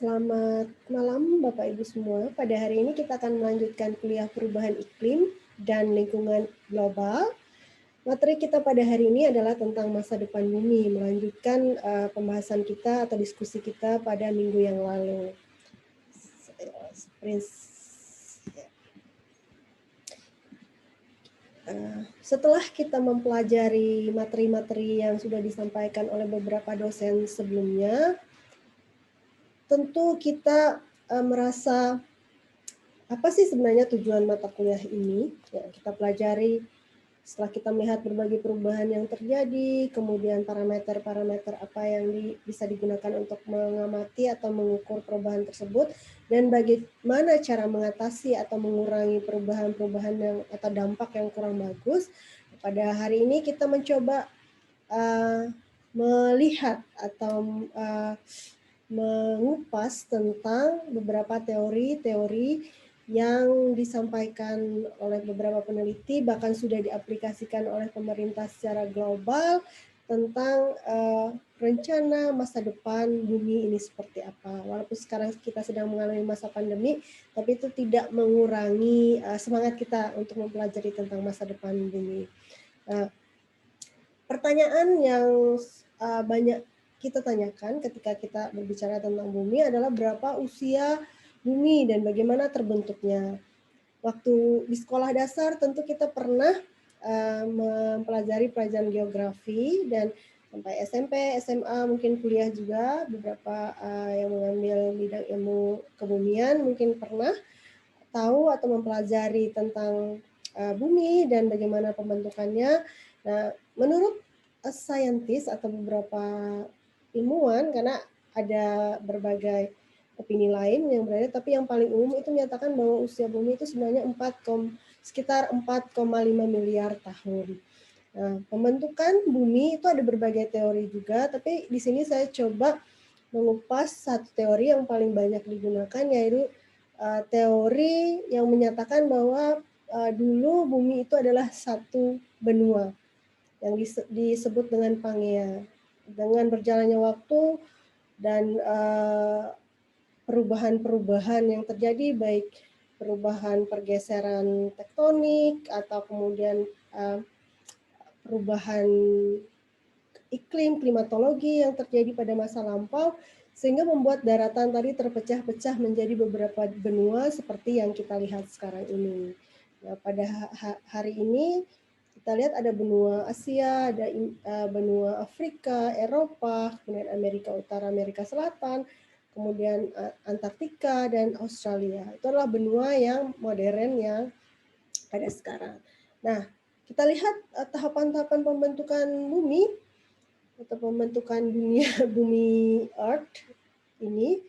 Selamat malam Bapak Ibu semua. Pada hari ini kita akan melanjutkan kuliah perubahan iklim dan lingkungan global. Materi kita pada hari ini adalah tentang masa depan bumi, melanjutkan pembahasan kita atau diskusi kita pada minggu yang lalu. Setelah kita mempelajari materi-materi yang sudah disampaikan oleh beberapa dosen sebelumnya, tentu kita merasa apa sih sebenarnya tujuan mata kuliah ini yang kita pelajari. Setelah kita melihat berbagai perubahan yang terjadi, kemudian parameter-parameter apa yang bisa digunakan untuk mengamati atau mengukur perubahan tersebut, dan bagaimana cara mengatasi atau mengurangi perubahan-perubahan yang atau dampak yang kurang bagus. Pada hari ini kita mencoba melihat atau mengupas tentang beberapa teori-teori yang disampaikan oleh beberapa peneliti, bahkan sudah diaplikasikan oleh pemerintah secara global tentang rencana masa depan bumi ini seperti apa. Walaupun sekarang kita sedang mengalami masa pandemi, tapi itu tidak mengurangi semangat kita untuk mempelajari tentang masa depan bumi. Pertanyaan yang banyak kita tanyakan ketika kita berbicara tentang bumi adalah berapa usia bumi dan bagaimana terbentuknya. Waktu di sekolah dasar tentu kita pernah mempelajari pelajaran geografi, dan sampai SMP, SMA, mungkin kuliah juga, beberapa yang mengambil bidang ilmu kebumian mungkin pernah tahu atau mempelajari tentang bumi dan bagaimana pembentukannya. Nah, menurut saintis atau beberapa ilmuwan, karena ada berbagai opini lain yang berbeda, tapi yang paling umum itu menyatakan bahwa usia bumi itu sebenarnya sekitar 4,5 miliar tahun. Nah, pembentukan bumi itu ada berbagai teori juga, tapi di sini saya coba mengupas satu teori yang paling banyak digunakan, yaitu teori yang menyatakan bahwa dulu bumi itu adalah satu benua yang disebut dengan Pangea. Dengan berjalannya waktu dan perubahan-perubahan yang terjadi, baik perubahan pergeseran tektonik atau kemudian perubahan iklim, klimatologi yang terjadi pada masa lampau, sehingga membuat daratan tadi terpecah-pecah menjadi beberapa benua seperti yang kita lihat sekarang ini. Nah, pada hari ini kita lihat ada benua Asia, ada benua Afrika, Eropa, kemudian Amerika Utara, Amerika Selatan, kemudian Antartika, dan Australia. Itu adalah benua yang modern yang ada sekarang. Nah, kita lihat tahapan-tahapan pembentukan bumi atau pembentukan dunia bumi Earth ini.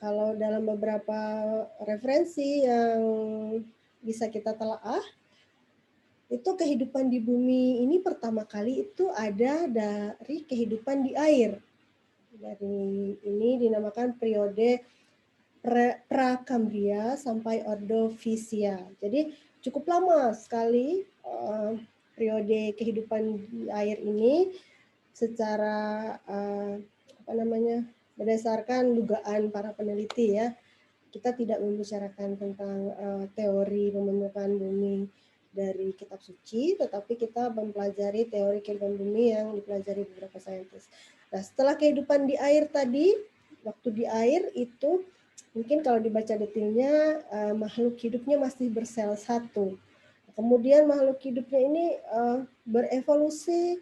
Kalau dalam beberapa referensi yang bisa kita telaah, itu kehidupan di bumi ini pertama kali itu ada dari kehidupan di air. Dari ini dinamakan periode Prakambria sampai Ordovisia. Jadi cukup lama sekali periode kehidupan di air ini, secara berdasarkan dugaan para peneliti ya. Kita tidak membicarakan tentang teori pembentukan bumi dari kitab suci, tetapi kita mempelajari teori kehidupan bumi yang dipelajari beberapa saintis. Nah, setelah kehidupan di air tadi, waktu di air itu mungkin kalau dibaca detailnya makhluk hidupnya masih bersel satu. Kemudian makhluk hidupnya ini berevolusi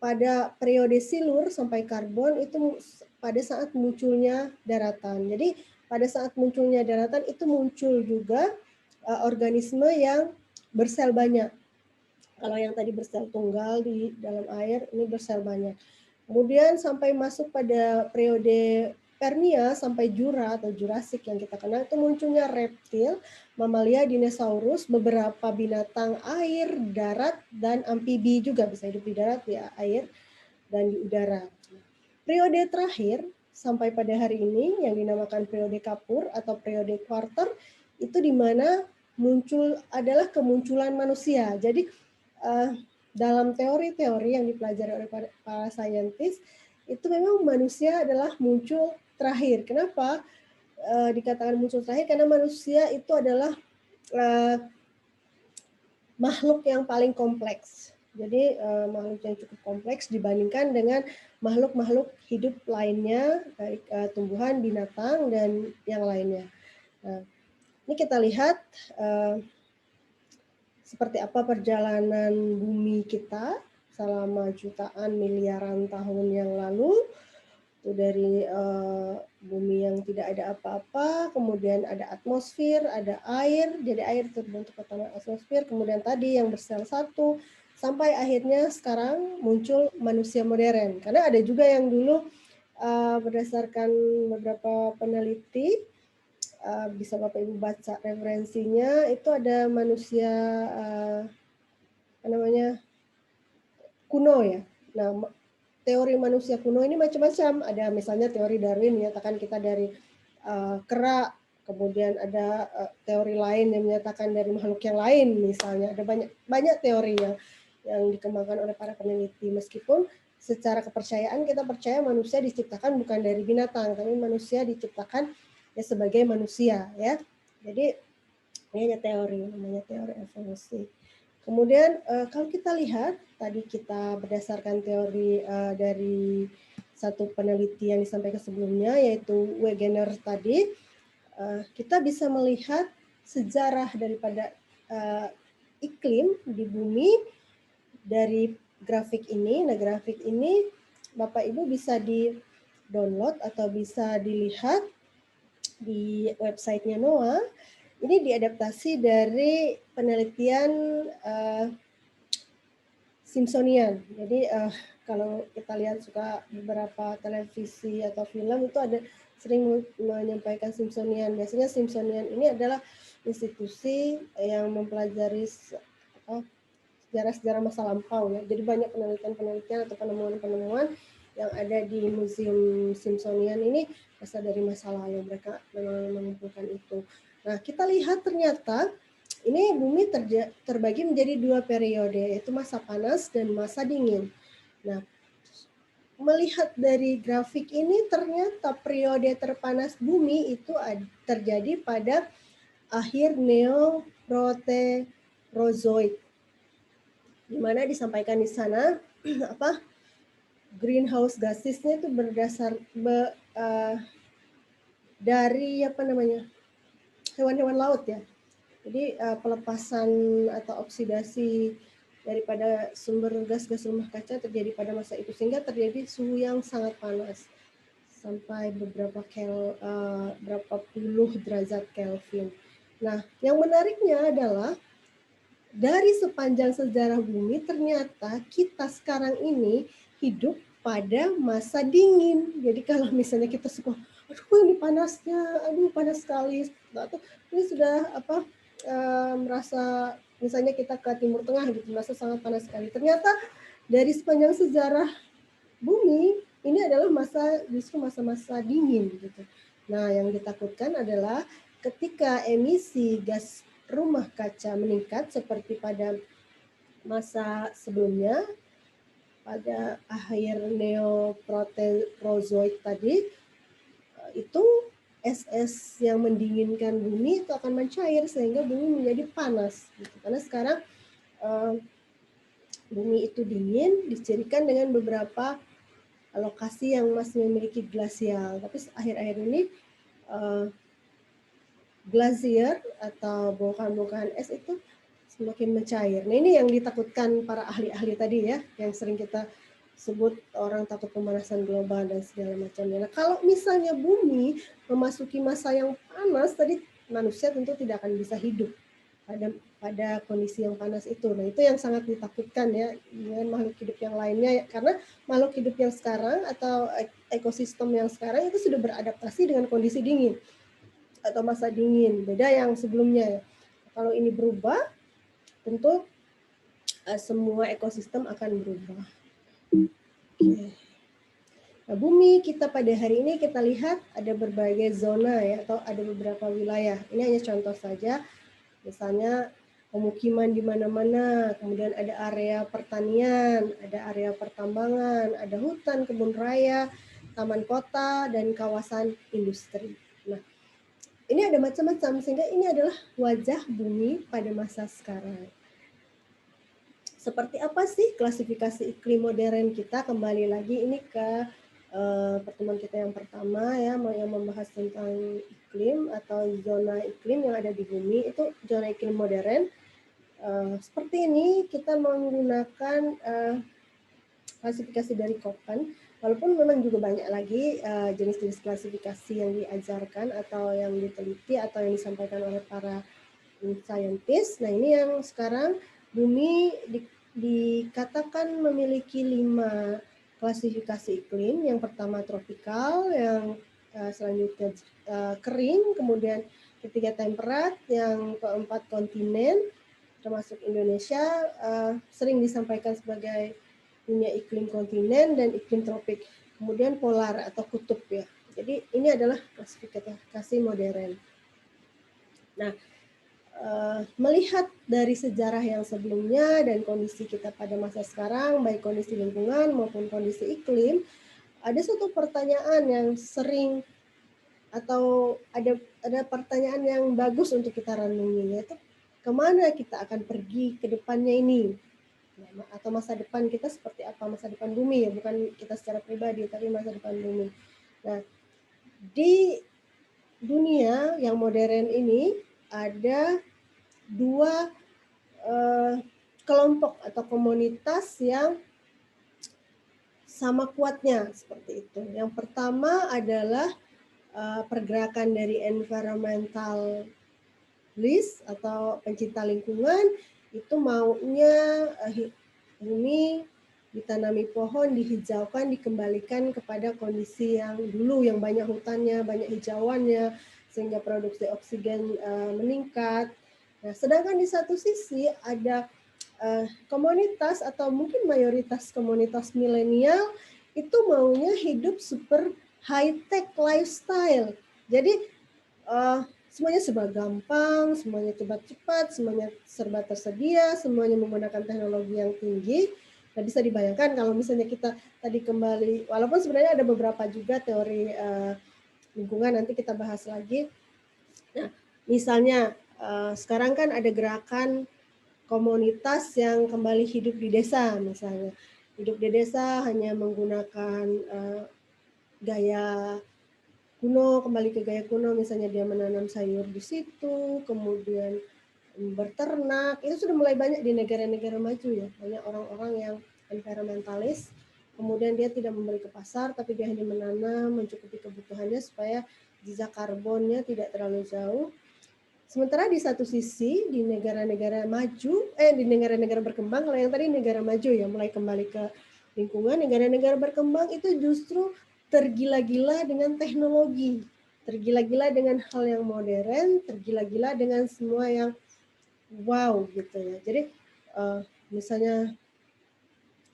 pada periode silur sampai karbon itu pada saat munculnya daratan. Jadi pada saat munculnya daratan itu muncul juga organisme yang bersel banyak. Kalau yang tadi bersel tunggal di dalam air, ini bersel banyak. Kemudian sampai masuk pada periode Permia sampai Jura atau Jurassic yang kita kenal, itu munculnya reptil, mamalia, dinosaurus, beberapa binatang air, darat, dan amfibi juga bisa hidup di darat, di air, dan di udara. Periode terakhir sampai pada hari ini yang dinamakan periode Kapur atau periode Quarter, itu di mana muncul adalah kemunculan manusia. Jadi dalam teori-teori yang dipelajari oleh para saintis, itu memang manusia adalah muncul terakhir. Kenapa dikatakan muncul terakhir? Karena manusia itu adalah makhluk yang paling kompleks. Jadi makhluk yang cukup kompleks dibandingkan dengan makhluk-makhluk hidup lainnya, baik tumbuhan, binatang, dan yang lainnya. Nah, ini kita lihat seperti apa perjalanan bumi kita selama jutaan miliaran tahun yang lalu. Itu dari bumi yang tidak ada apa-apa, kemudian ada atmosfer, ada air, jadi air terbentuk pertama atmosfer, kemudian tadi yang bersel satu, sampai akhirnya sekarang muncul manusia modern. Karena ada juga yang dulu berdasarkan beberapa peneliti, bisa Bapak Ibu baca referensinya, itu ada manusia kuno ya. Nah, teori manusia kuno ini macam-macam. Ada misalnya teori Darwin menyatakan kita dari kera, kemudian ada teori lain yang menyatakan dari makhluk yang lain misalnya. Ada banyak teori yang dikembangkan oleh para peneliti. Meskipun secara kepercayaan kita percaya manusia diciptakan bukan dari binatang, tapi manusia diciptakan ya sebagai manusia ya. Jadi ini hanya teori, namanya teori evolusi. Kemudian kalau kita lihat, tadi kita berdasarkan teori dari satu peneliti yang disampaikan sebelumnya, yaitu Wegener tadi, kita bisa melihat sejarah daripada iklim di bumi dari grafik ini. Nah, grafik ini Bapak Ibu bisa di-download atau bisa dilihat di websitenya NOAA. Ini diadaptasi dari penelitian Simpsonian. Jadi kalau kita lihat suka beberapa televisi atau film itu ada sering menyampaikan Simpsonian. Biasanya Simpsonian ini adalah institusi yang mempelajari sejarah-sejarah masa lampau ya. Jadi banyak penelitian-penelitian atau penemuan-penemuan yang ada di Museum Simpsonian ini berasal dari masa lalu. Mereka mengumpulkan itu. Nah, kita lihat ternyata ini bumi terbagi menjadi dua periode, yaitu masa panas dan masa dingin. Nah, melihat dari grafik ini ternyata periode terpanas bumi itu terjadi pada akhir Neoproterozoik, di mana disampaikan di sana greenhouse gasesnya itu dari hewan-hewan laut ya. Jadi pelepasan atau oksidasi daripada sumber gas-gas rumah kaca terjadi pada masa itu, sehingga terjadi suhu yang sangat panas sampai berapa puluh derajat Kelvin. Nah, yang menariknya adalah dari sepanjang sejarah bumi ternyata kita sekarang ini hidup pada masa dingin. Jadi kalau misalnya kita suka, aduh ini panasnya, aduh panas sekali, atau ini sudah merasa misalnya kita ke Timur Tengah gitu, merasa sangat panas sekali. Ternyata dari sepanjang sejarah bumi ini adalah justru masa-masa dingin gitu. Nah, yang ditakutkan adalah ketika emisi gas rumah kaca meningkat seperti pada masa sebelumnya, pada akhir Neoproterozoik tadi, itu es-es yang mendinginkan bumi itu akan mencair sehingga bumi menjadi panas. Gitu. Karena sekarang bumi itu dingin dicirikan dengan beberapa lokasi yang masih memiliki glasial. Tapi akhir-akhir ini glasier atau bongkahan-bongkahan es itu semakin mencair. Nah, ini yang ditakutkan para ahli-ahli tadi ya, yang sering kita sebut orang takut pemanasan global dan segala macamnya. Nah, kalau misalnya bumi memasuki masa yang panas, tadi manusia tentu tidak akan bisa hidup pada kondisi yang panas itu. Nah, itu yang sangat ditakutkan ya dengan makhluk hidup yang lainnya, karena makhluk hidup yang sekarang atau ekosistem yang sekarang itu sudah beradaptasi dengan kondisi dingin atau masa dingin, beda yang sebelumnya. Kalau ini berubah, tentu semua ekosistem akan berubah. Okay. Nah, bumi kita pada hari ini kita lihat ada berbagai zona ya, atau ada beberapa wilayah. Ini hanya contoh saja. Misalnya pemukiman di mana-mana, kemudian ada area pertanian, ada area pertambangan, ada hutan, kebun raya, taman kota, dan kawasan industri. Nah, ini ada macam-macam, sehingga ini adalah wajah bumi pada masa sekarang. Seperti apa sih klasifikasi iklim modern kita? Kembali lagi ini ke pertemuan kita yang pertama ya, yang membahas tentang iklim atau zona iklim yang ada di bumi. Itu zona iklim modern. Seperti ini kita menggunakan klasifikasi dari Köppen, walaupun memang juga banyak lagi jenis-jenis klasifikasi yang diajarkan atau yang diteliti atau yang disampaikan oleh para scientist. Nah, ini yang sekarang bumi dikatakan memiliki 5 klasifikasi iklim. Yang pertama tropikal, yang selanjutnya kering, kemudian ketiga temperat, yang keempat kontinen, termasuk Indonesia sering disampaikan sebagai punya iklim kontinen dan iklim tropik. Kemudian polar atau kutub ya. Jadi ini adalah klasifikasi modern. Nah, melihat dari sejarah yang sebelumnya dan kondisi kita pada masa sekarang, baik kondisi lingkungan maupun kondisi iklim, ada suatu pertanyaan yang sering atau ada pertanyaan yang bagus untuk kita renungi, yaitu kemana kita akan pergi ke depannya ini, atau masa depan kita seperti apa, masa depan bumi ya, bukan kita secara pribadi, tapi masa depan bumi. Nah, di dunia yang modern ini ada 2 kelompok atau komunitas yang sama kuatnya seperti itu. Yang pertama adalah pergerakan dari environmentalist atau pencinta lingkungan, itu maunya bumi ditanami pohon, dihijaukan, dikembalikan kepada kondisi yang dulu, yang banyak hutannya, banyak hijauannya, sehingga produksi oksigen meningkat. Nah, sedangkan di satu sisi ada komunitas atau mungkin mayoritas komunitas milenial itu maunya hidup super high-tech lifestyle. Jadi semuanya serba gampang, semuanya cepat-cepat, semuanya serba tersedia, semuanya menggunakan teknologi yang tinggi. Nah, bisa dibayangkan kalau misalnya kita tadi kembali, walaupun sebenarnya ada beberapa juga teori lingkungan, nanti kita bahas lagi. Nah, misalnya sekarang kan ada gerakan komunitas yang kembali hidup di desa misalnya. Hidup di desa hanya menggunakan gaya kuno, kembali ke gaya kuno, misalnya dia menanam sayur di situ, kemudian berternak. Itu sudah mulai banyak di negara-negara maju ya. Banyak orang-orang yang environmentalis, kemudian dia tidak membeli ke pasar, tapi dia hanya menanam, mencukupi kebutuhannya supaya jejak karbonnya tidak terlalu jauh. Sementara di satu sisi di negara-negara maju, di negara-negara berkembang, kalau yang tadi negara maju ya mulai kembali ke lingkungan, negara-negara berkembang itu justru tergila-gila dengan teknologi, tergila-gila dengan hal yang modern, tergila-gila dengan semua yang wow gitu ya. Jadi misalnya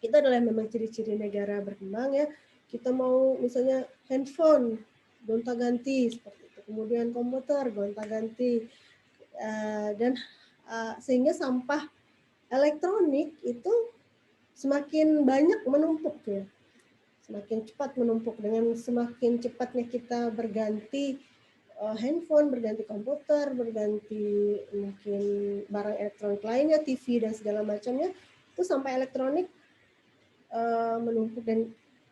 kita adalah memang ciri-ciri negara berkembang ya, kita mau misalnya handphone gonta-ganti seperti itu, kemudian komputer gonta-ganti, dan sehingga sampah elektronik itu semakin banyak menumpuk ya, semakin cepat menumpuk. Dengan semakin cepatnya kita berganti handphone, berganti komputer, berganti mungkin barang elektronik lainnya, TV dan segala macamnya, itu sampah elektronik menumpuk, dan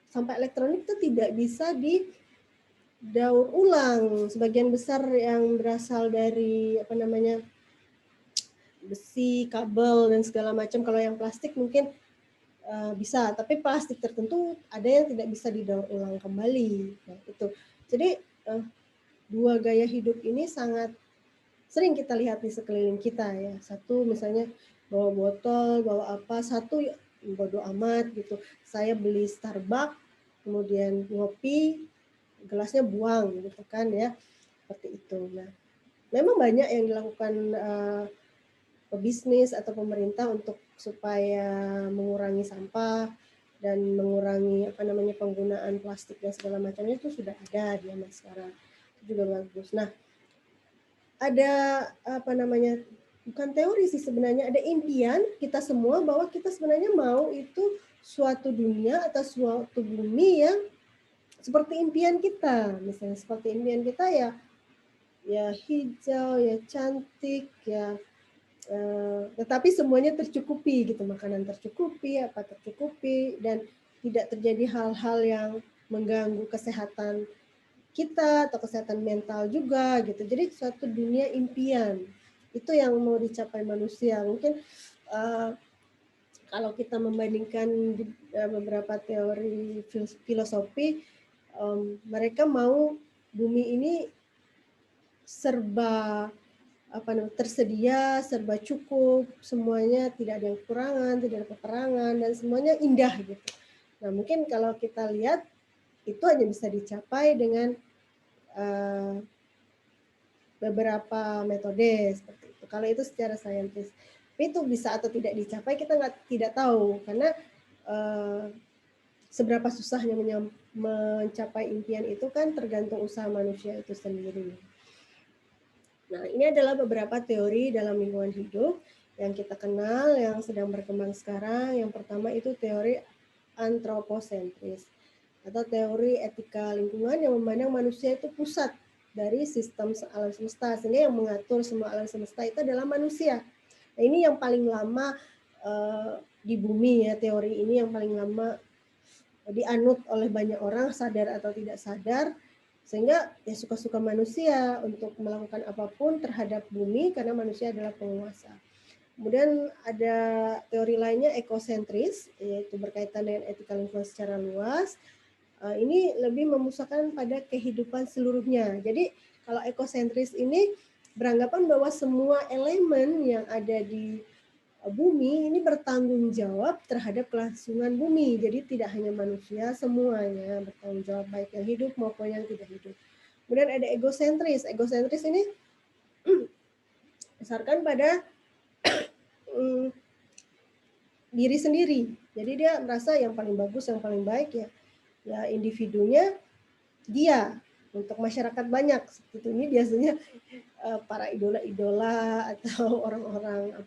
sampah elektronik itu tidak bisa didaur ulang. Sebagian besar yang berasal dari besi, kabel dan segala macam. Kalau yang plastik mungkin bisa, tapi plastik tertentu ada yang tidak bisa didaur ulang kembali. Nah, itu. Jadi 2 gaya hidup ini sangat sering kita lihat di sekeliling kita ya. Satu misalnya bawa botol, bawa apa, satu bodo amat gitu. Saya beli Starbucks, kemudian ngopi, gelasnya buang gitu kan ya. Seperti itu. Nah, memang banyak yang dilakukan pebisnis atau pemerintah untuk supaya mengurangi sampah dan mengurangi penggunaan plastik dan segala macamnya, itu sudah ada di zaman sekarang. Itu juga bagus. Nah, ada bukan teori sih sebenarnya, ada impian kita semua bahwa kita sebenarnya mau itu suatu dunia atau suatu bumi yang seperti impian kita, misalnya seperti impian kita ya, ya hijau, ya cantik, ya tetapi semuanya tercukupi gitu, makanan tercukupi, apa tercukupi, dan tidak terjadi hal-hal yang mengganggu kesehatan kita atau kesehatan mental juga gitu. Jadi suatu dunia impian itu yang mau dicapai manusia. Mungkin kalau kita membandingkan beberapa teori filosofi, mereka mau bumi ini serba tersedia, serba cukup, semuanya tidak ada yang kekurangan, tidak ada peperangan, dan semuanya indah gitu. Nah mungkin kalau kita lihat itu hanya bisa dicapai dengan beberapa metode seperti itu. Kalau itu secara saintis, tapi itu bisa atau tidak dicapai kita tidak tahu, karena seberapa susahnya mencapai impian itu kan tergantung usaha manusia itu sendiri. Nah, ini adalah beberapa teori dalam lingkungan hidup yang kita kenal, yang sedang berkembang sekarang. Yang pertama itu teori antroposentris, atau teori etika lingkungan yang memandang manusia itu pusat dari sistem alam semesta, sehingga yang mengatur semua alam semesta itu adalah manusia. Nah, ini yang paling lama di bumi ya, teori ini yang paling lama dianut oleh banyak orang, sadar atau tidak sadar, sehingga ya suka-suka manusia untuk melakukan apapun terhadap bumi karena manusia adalah penguasa. Kemudian ada teori lainnya ekosentris, yaitu berkaitan dengan etika lingkungan secara luas. Ini lebih memusatkan pada kehidupan seluruhnya. Jadi kalau ekosentris ini beranggapan bahwa semua elemen yang ada di bumi ini bertanggung jawab terhadap kelangsungan bumi. Jadi tidak hanya manusia, semuanya bertanggung jawab, baik yang hidup maupun yang tidak hidup. Kemudian ada egosentris. Egosentris ini berdasarkan pada diri sendiri. Jadi dia merasa yang paling bagus, yang paling baik ya individunya dia, untuk masyarakat banyak. Seperti ini biasanya para idola-idola atau orang-orang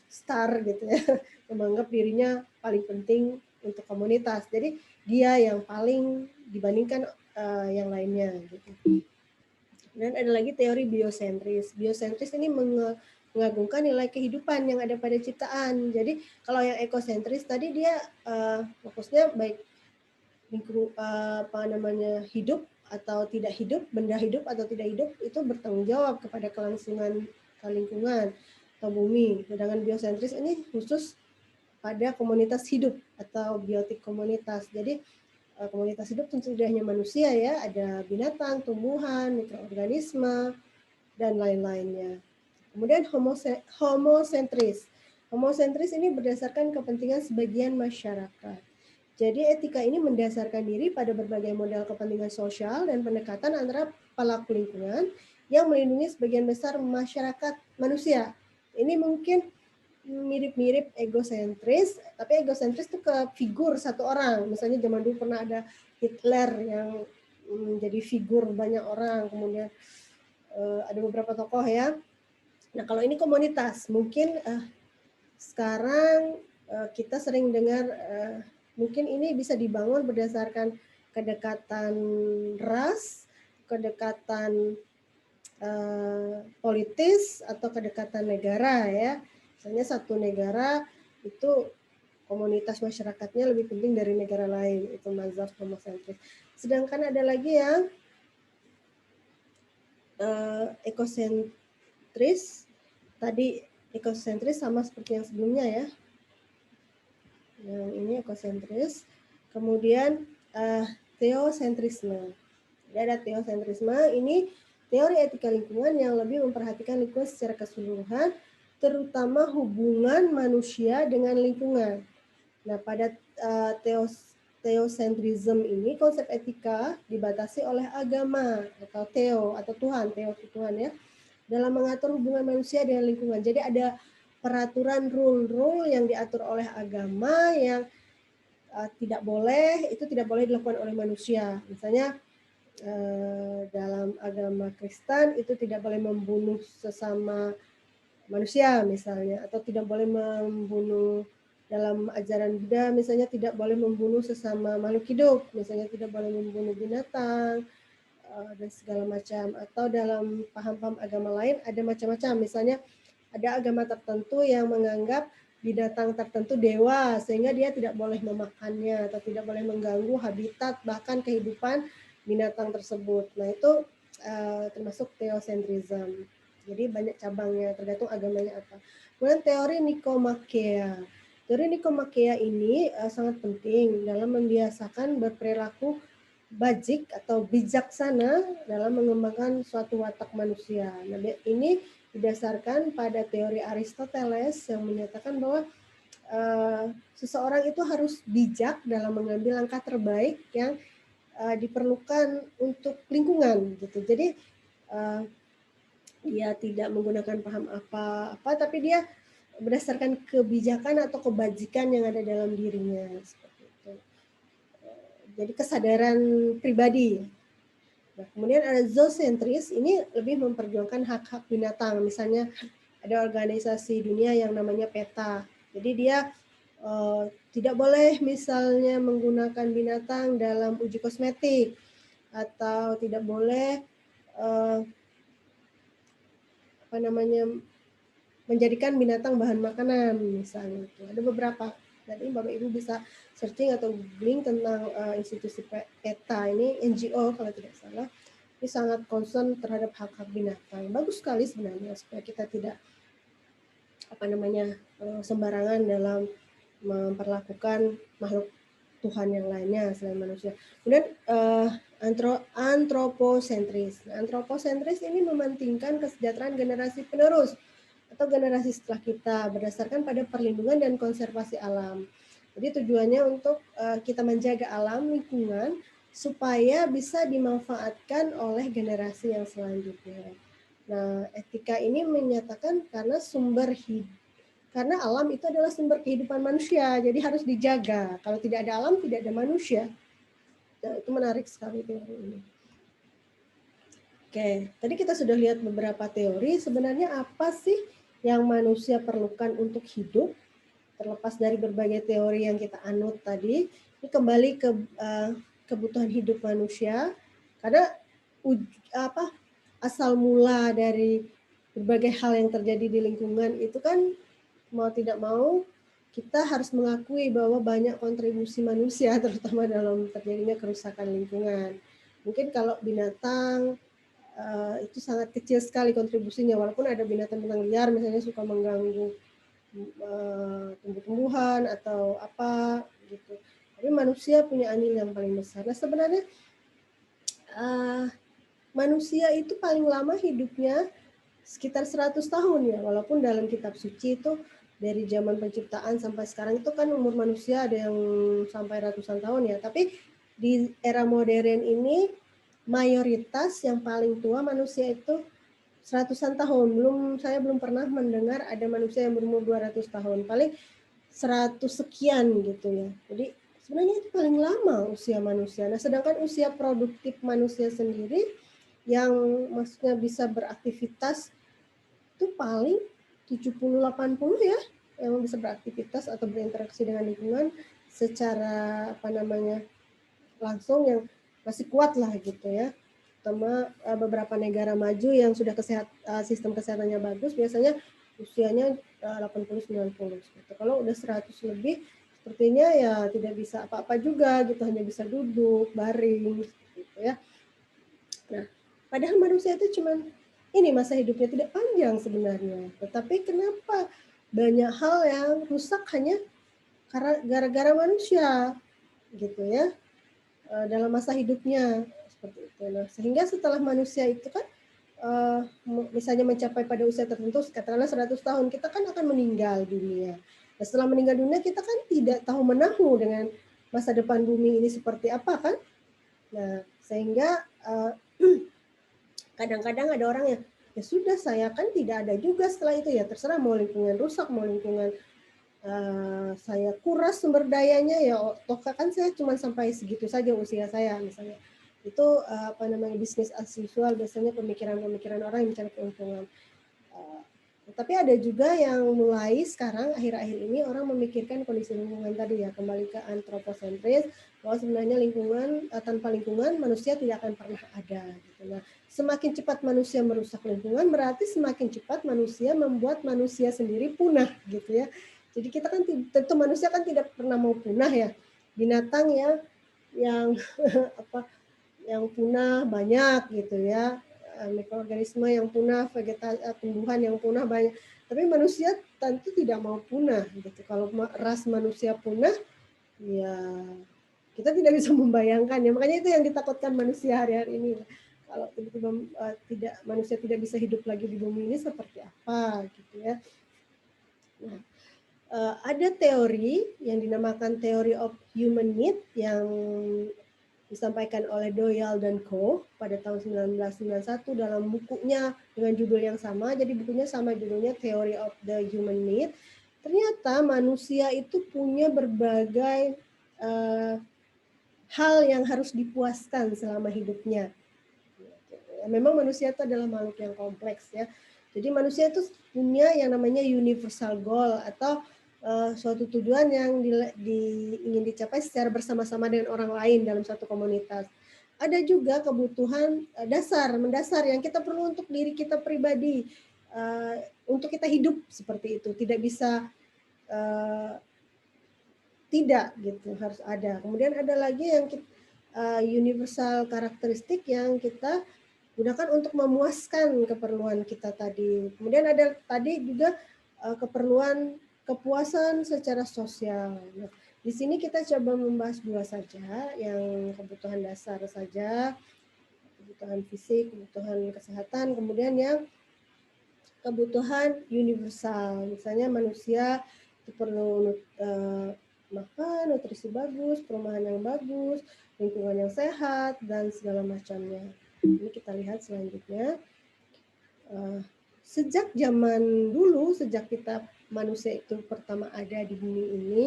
star gitu ya, yang menganggap dirinya paling penting untuk komunitas. Jadi dia yang paling dibandingkan yang lainnya gitu. Dan ada lagi teori biosentris. Biosentris ini mengagungkan nilai kehidupan yang ada pada ciptaan. Jadi kalau yang ekosentris tadi dia fokusnya baik hidup atau tidak hidup, benda hidup atau tidak hidup itu bertanggung jawab kepada kelangsungan lingkungan atau bumi. Sedangkan biosentris ini khusus pada komunitas hidup atau biotik komunitas. Jadi komunitas hidup tentu tidak hanya manusia ya, ada binatang, tumbuhan, mikroorganisme, dan lain-lainnya. Kemudian homosentris. Homosentris ini berdasarkan kepentingan sebagian masyarakat. Jadi etika ini mendasarkan diri pada berbagai model kepentingan sosial dan pendekatan antara pelaku lingkungan yang melindungi sebagian besar masyarakat manusia. Ini mungkin mirip-mirip egosentris, tapi egosentris itu ke figur satu orang. Misalnya zaman dulu pernah ada Hitler yang menjadi figur banyak orang, kemudian ada beberapa tokoh ya. Nah kalau ini komunitas, mungkin sekarang kita sering dengar mungkin ini bisa dibangun berdasarkan kedekatan ras, kedekatan politis, atau kedekatan negara ya. Misalnya satu negara itu komunitas masyarakatnya lebih penting dari negara lain, itu mazhab homosentris. Sedangkan ada lagi yang ekosentris. Tadi ekosentris sama seperti yang sebelumnya ya. Yang ini ekosentris. Kemudian teosentrisme. Jadi ada teosentrisme, ini teori etika lingkungan yang lebih memperhatikan lingkungan secara keseluruhan, terutama hubungan manusia dengan lingkungan. Nah, pada teosentrisme ini konsep etika dibatasi oleh agama atau teo atau Tuhan, teo itu Tuhan ya, dalam mengatur hubungan manusia dengan lingkungan. Jadi ada peraturan rule yang diatur oleh agama yang tidak boleh dilakukan oleh manusia. Misalnya dalam agama Kristen itu tidak boleh membunuh sesama manusia misalnya, atau tidak boleh membunuh dalam ajaran Buddha misalnya tidak boleh membunuh sesama makhluk hidup, misalnya tidak boleh membunuh binatang dan segala macam. Atau dalam paham-paham agama lain ada macam-macam, misalnya ada agama tertentu yang menganggap binatang tertentu dewa sehingga dia tidak boleh memakannya atau tidak boleh mengganggu habitat bahkan kehidupan binatang tersebut. Nah itu termasuk theocentrism. Jadi banyak cabangnya tergantung agamanya apa. Kemudian teori Nicomachean. Teori Nicomachean ini sangat penting dalam membiasakan berperilaku bajik atau bijaksana dalam mengembangkan suatu watak manusia. Nah, ini didasarkan pada teori Aristoteles yang menyatakan bahwa seseorang itu harus bijak dalam mengambil langkah terbaik yang diperlukan untuk lingkungan gitu. Jadi dia tidak menggunakan paham apa-apa, tapi dia berdasarkan kebijakan atau kebajikan yang ada dalam dirinya seperti itu. Jadi kesadaran pribadi. Nah, kemudian ada zoocentris, ini lebih memperjuangkan hak-hak binatang. Misalnya ada organisasi dunia yang namanya PETA. Jadi dia tidak boleh misalnya menggunakan binatang dalam uji kosmetik atau tidak boleh menjadikan binatang bahan makanan misalnya. Itu ada beberapa. Jadi Bapak Ibu bisa searching atau googling tentang institusi PETA ini, NGO kalau tidak salah. Ini sangat concern terhadap hak-hak binatang. Bagus sekali sebenarnya supaya kita tidak sembarangan dalam memperlakukan makhluk Tuhan yang lainnya selain manusia. Kemudian antroposentris. Nah, antroposentris ini mementingkan kesejahteraan generasi penerus atau generasi setelah kita berdasarkan pada perlindungan dan konservasi alam. Jadi tujuannya untuk kita menjaga alam lingkungan supaya bisa dimanfaatkan oleh generasi yang selanjutnya. Nah, etika ini menyatakan karena alam itu adalah sumber kehidupan manusia, jadi harus dijaga. Kalau tidak ada alam, tidak ada manusia. Nah, itu menarik sekali teori ini. Oke, tadi kita sudah lihat beberapa teori. Sebenarnya apa sih yang manusia perlukan untuk hidup? Terlepas dari berbagai teori yang kita anut tadi, ini kembali ke kebutuhan hidup manusia. Karena asal mula dari berbagai hal yang terjadi di lingkungan itu kan mau tidak mau kita harus mengakui bahwa banyak kontribusi manusia terutama dalam terjadinya kerusakan lingkungan. Mungkin kalau binatang itu sangat kecil sekali kontribusinya, walaupun ada binatang-binatang liar misalnya suka mengganggu tumbuh-tumbuhan atau apa gitu. Tapi manusia punya andil yang paling besar. Nah sebenarnya manusia itu paling lama hidupnya sekitar 100 tahun ya, walaupun dalam kitab suci itu dari zaman penciptaan sampai sekarang itu kan umur manusia ada yang sampai ratusan tahun ya, tapi di era modern ini mayoritas yang paling tua manusia itu seratusan tahun. Saya belum pernah mendengar ada manusia yang berumur 200 tahun, paling 100 sekian gitu ya. Jadi sebenarnya itu paling lama usia manusia. Nah, sedangkan usia produktif manusia sendiri yang maksudnya bisa beraktivitas itu paling 70-80 ya, yang bisa beraktivitas atau berinteraksi dengan lingkungan secara langsung yang masih kuat lah gitu ya. Terutama beberapa negara maju yang sudah sistem kesehatannya bagus biasanya usianya 80-90 gitu. Kalau udah 100 lebih sepertinya ya tidak bisa apa-apa juga gitu, hanya bisa duduk, baring gitu ya. Nah, padahal manusia itu cuman ini masa hidupnya tidak panjang sebenarnya. Tetapi kenapa banyak hal yang rusak hanya karena gara-gara manusia gitu ya dalam masa hidupnya seperti itu. Nah, sehingga setelah manusia itu kan misalnya mencapai pada usia tertentu, katakanlah 100 tahun, kita kan akan meninggal dunia. Nah, setelah meninggal dunia kita kan tidak tahu menahu dengan masa depan bumi ini seperti apa kan. Nah, sehingga kadang-kadang ada orang yang ya sudah saya kan tidak ada juga setelah itu ya terserah mau lingkungan rusak mau lingkungan saya kuras sumber dayanya ya toh kan saya cuma sampai segitu saja usia saya misalnya itu bisnis as usual biasanya pemikiran-pemikiran orang yang mencari keuntungan Tapi ada juga yang mulai sekarang akhir-akhir ini orang memikirkan kondisi lingkungan tadi ya, kembali ke antroposentris, bahwa sebenarnya lingkungan tanpa lingkungan manusia tidak akan pernah ada gitu. Nah, semakin cepat manusia merusak lingkungan berarti semakin cepat manusia membuat manusia sendiri punah gitu ya. Jadi kita kan tentu manusia kan tidak pernah mau punah ya. Binatang ya yang apa yang punah banyak gitu ya, mikroorganisme yang punah, tumbuhan yang punah banyak. Tapi manusia tentu tidak mau punah gitu. Kalau ras manusia punah, ya kita tidak bisa membayangkan ya. Makanya itu yang ditakutkan manusia hari-hari ini. Kalau tiba-tiba tidak manusia tidak bisa hidup lagi di bumi ini seperti apa gitu ya. Nah, ada teori yang dinamakan Theory of Human Need yang disampaikan oleh Doyle dan Co. pada tahun 1991 dalam bukunya dengan judul yang sama. Jadi bukunya sama, judulnya Theory of the Human Need. Ternyata manusia itu punya berbagai hal yang harus dipuaskan selama hidupnya. Memang manusia itu adalah makhluk yang kompleks ya. Jadi manusia itu punya yang namanya universal goal atau suatu tujuan yang ingin dicapai secara bersama-sama dengan orang lain dalam satu komunitas. Ada juga kebutuhan mendasar yang kita perlu untuk diri kita pribadi, untuk kita hidup seperti itu. Tidak bisa tidak gitu, harus ada. Kemudian ada lagi yang universal karakteristik yang kita gunakan untuk memuaskan keperluan kita tadi. Kemudian ada tadi juga keperluan kepuasan secara sosial. Nah, di sini kita coba membahas dua saja, yang kebutuhan dasar saja, kebutuhan fisik, kebutuhan kesehatan, kemudian yang kebutuhan universal. Misalnya manusia perlu makan, nutrisi bagus, perumahan yang bagus, lingkungan yang sehat, dan segala macamnya. Ini kita lihat selanjutnya. Sejak zaman dulu, sejak kita manusia itu pertama ada di bumi ini,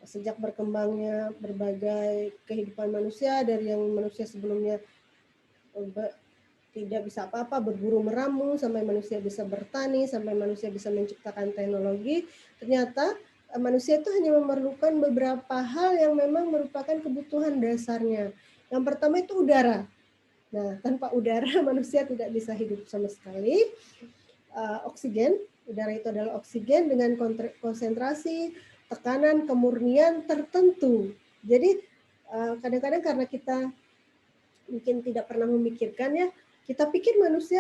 sejak berkembangnya berbagai kehidupan manusia, dari yang manusia sebelumnya tidak bisa apa-apa, berburu meramu, sampai manusia bisa bertani, sampai manusia bisa menciptakan teknologi, ternyata manusia itu hanya memerlukan beberapa hal yang memang merupakan kebutuhan dasarnya. Yang pertama itu udara. Nah, tanpa udara manusia tidak bisa hidup sama sekali. Oksigen, udara itu adalah oksigen dengan konsentrasi, tekanan, kemurnian tertentu. Jadi kadang-kadang karena kita mungkin tidak pernah memikirkan ya, kita pikir manusia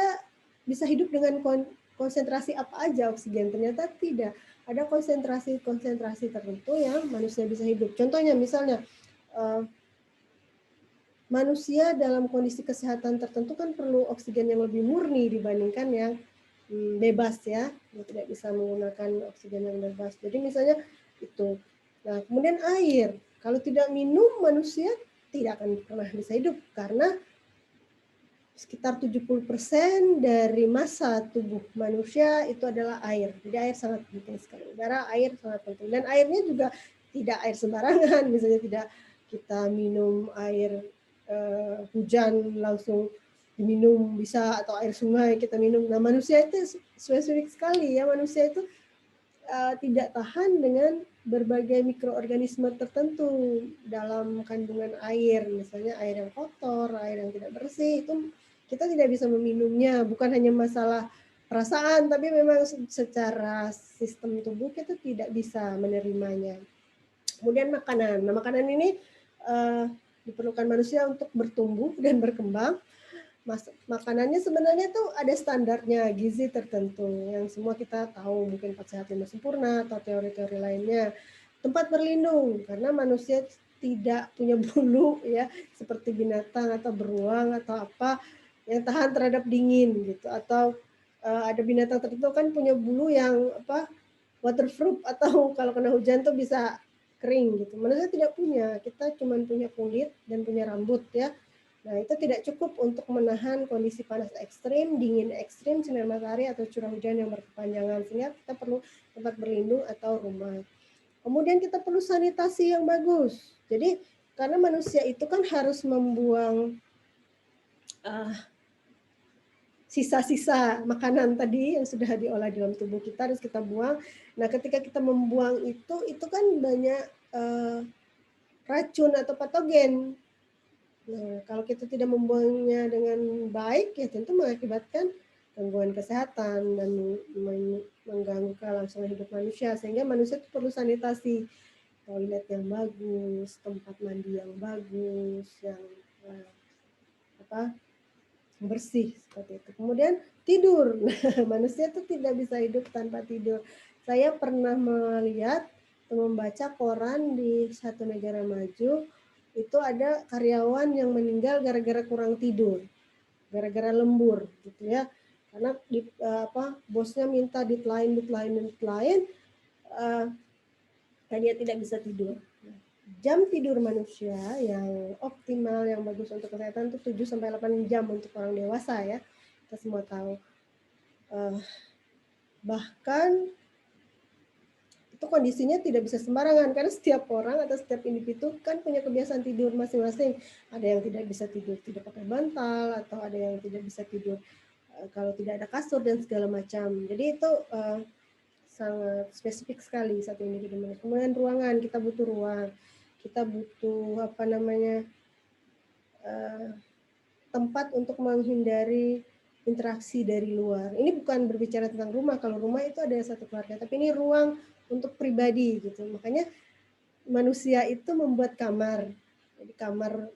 bisa hidup dengan konsentrasi apa aja oksigen, ternyata tidak. Ada konsentrasi tertentu yang manusia bisa hidup. Contohnya misalnya manusia dalam kondisi kesehatan tertentu kan perlu oksigen yang lebih murni dibandingkan yang bebas ya, tidak bisa menggunakan oksigen yang bebas. Jadi misalnya itu. Nah, kemudian air. Kalau tidak minum manusia tidak akan pernah bisa hidup karena sekitar 70% dari massa tubuh manusia itu adalah air. Jadi air sangat penting sekali. Udara, air sangat penting. Dan airnya juga tidak air sembarangan. Misalnya tidak kita minum air hujan langsung diminum bisa, atau air sungai kita minum. Nah, manusia itu spesifik sekali ya. Manusia itu tidak tahan dengan berbagai mikroorganisme tertentu dalam kandungan air. Misalnya air yang kotor, air yang tidak bersih, itu kita tidak bisa meminumnya. Bukan hanya masalah perasaan, tapi memang secara sistem tubuh kita tidak bisa menerimanya. Kemudian makanan. Nah, makanan ini diperlukan manusia untuk bertumbuh dan berkembang. Makanannya sebenarnya tuh ada standarnya gizi tertentu yang semua kita tahu, mungkin 4 sehat 5 sempurna atau teori-teori lainnya. Tempat berlindung, karena manusia tidak punya bulu ya seperti binatang atau beruang atau apa yang tahan terhadap dingin gitu, atau ada binatang tertentu kan punya bulu yang waterproof atau kalau kena hujan tuh bisa kering gitu. Manusia tidak punya, kita cuma punya kulit dan punya rambut ya. Nah, itu tidak cukup untuk menahan kondisi panas ekstrim, dingin ekstrim, sinar matahari atau curah hujan yang berkepanjangan, sehingga kita perlu tempat berlindung atau rumah. Kemudian kita perlu sanitasi yang bagus. Jadi karena manusia itu kan harus membuang sisa-sisa makanan tadi yang sudah diolah dalam tubuh kita terus kita buang. Nah, ketika kita membuang itu kan banyak racun atau patogen. Nah, kalau kita tidak membuangnya dengan baik, ya tentu mengakibatkan gangguan kesehatan dan mengganggu kelangsungan hidup manusia. Sehingga manusia itu perlu sanitasi, toilet yang bagus, tempat mandi yang bagus, yang bersih seperti itu. Kemudian tidur. Nah, manusia itu tidak bisa hidup tanpa tidur. Saya pernah melihat atau membaca koran di satu negara maju, itu ada karyawan yang meninggal gara-gara kurang tidur, gara-gara lembur gitu ya. Karena bosnya minta deadline, dan dia tidak bisa tidur. Jam tidur manusia yang optimal, yang bagus untuk kesehatan itu 7-8 jam untuk orang dewasa ya. Kita semua tahu. Bahkan itu kondisinya tidak bisa sembarangan karena setiap orang atau setiap individu kan punya kebiasaan tidur masing-masing. Ada yang tidak bisa tidur tidak pakai bantal, atau ada yang tidak bisa tidur kalau tidak ada kasur dan segala macam. Jadi itu sangat spesifik sekali satu individu. Kemudian ruangan, kita butuh ruang, kita butuh tempat untuk menghindari interaksi dari luar. Ini bukan berbicara tentang rumah. Kalau rumah itu ada satu keluarga, tapi ini ruang untuk pribadi gitu. Makanya manusia itu membuat kamar, jadi kamar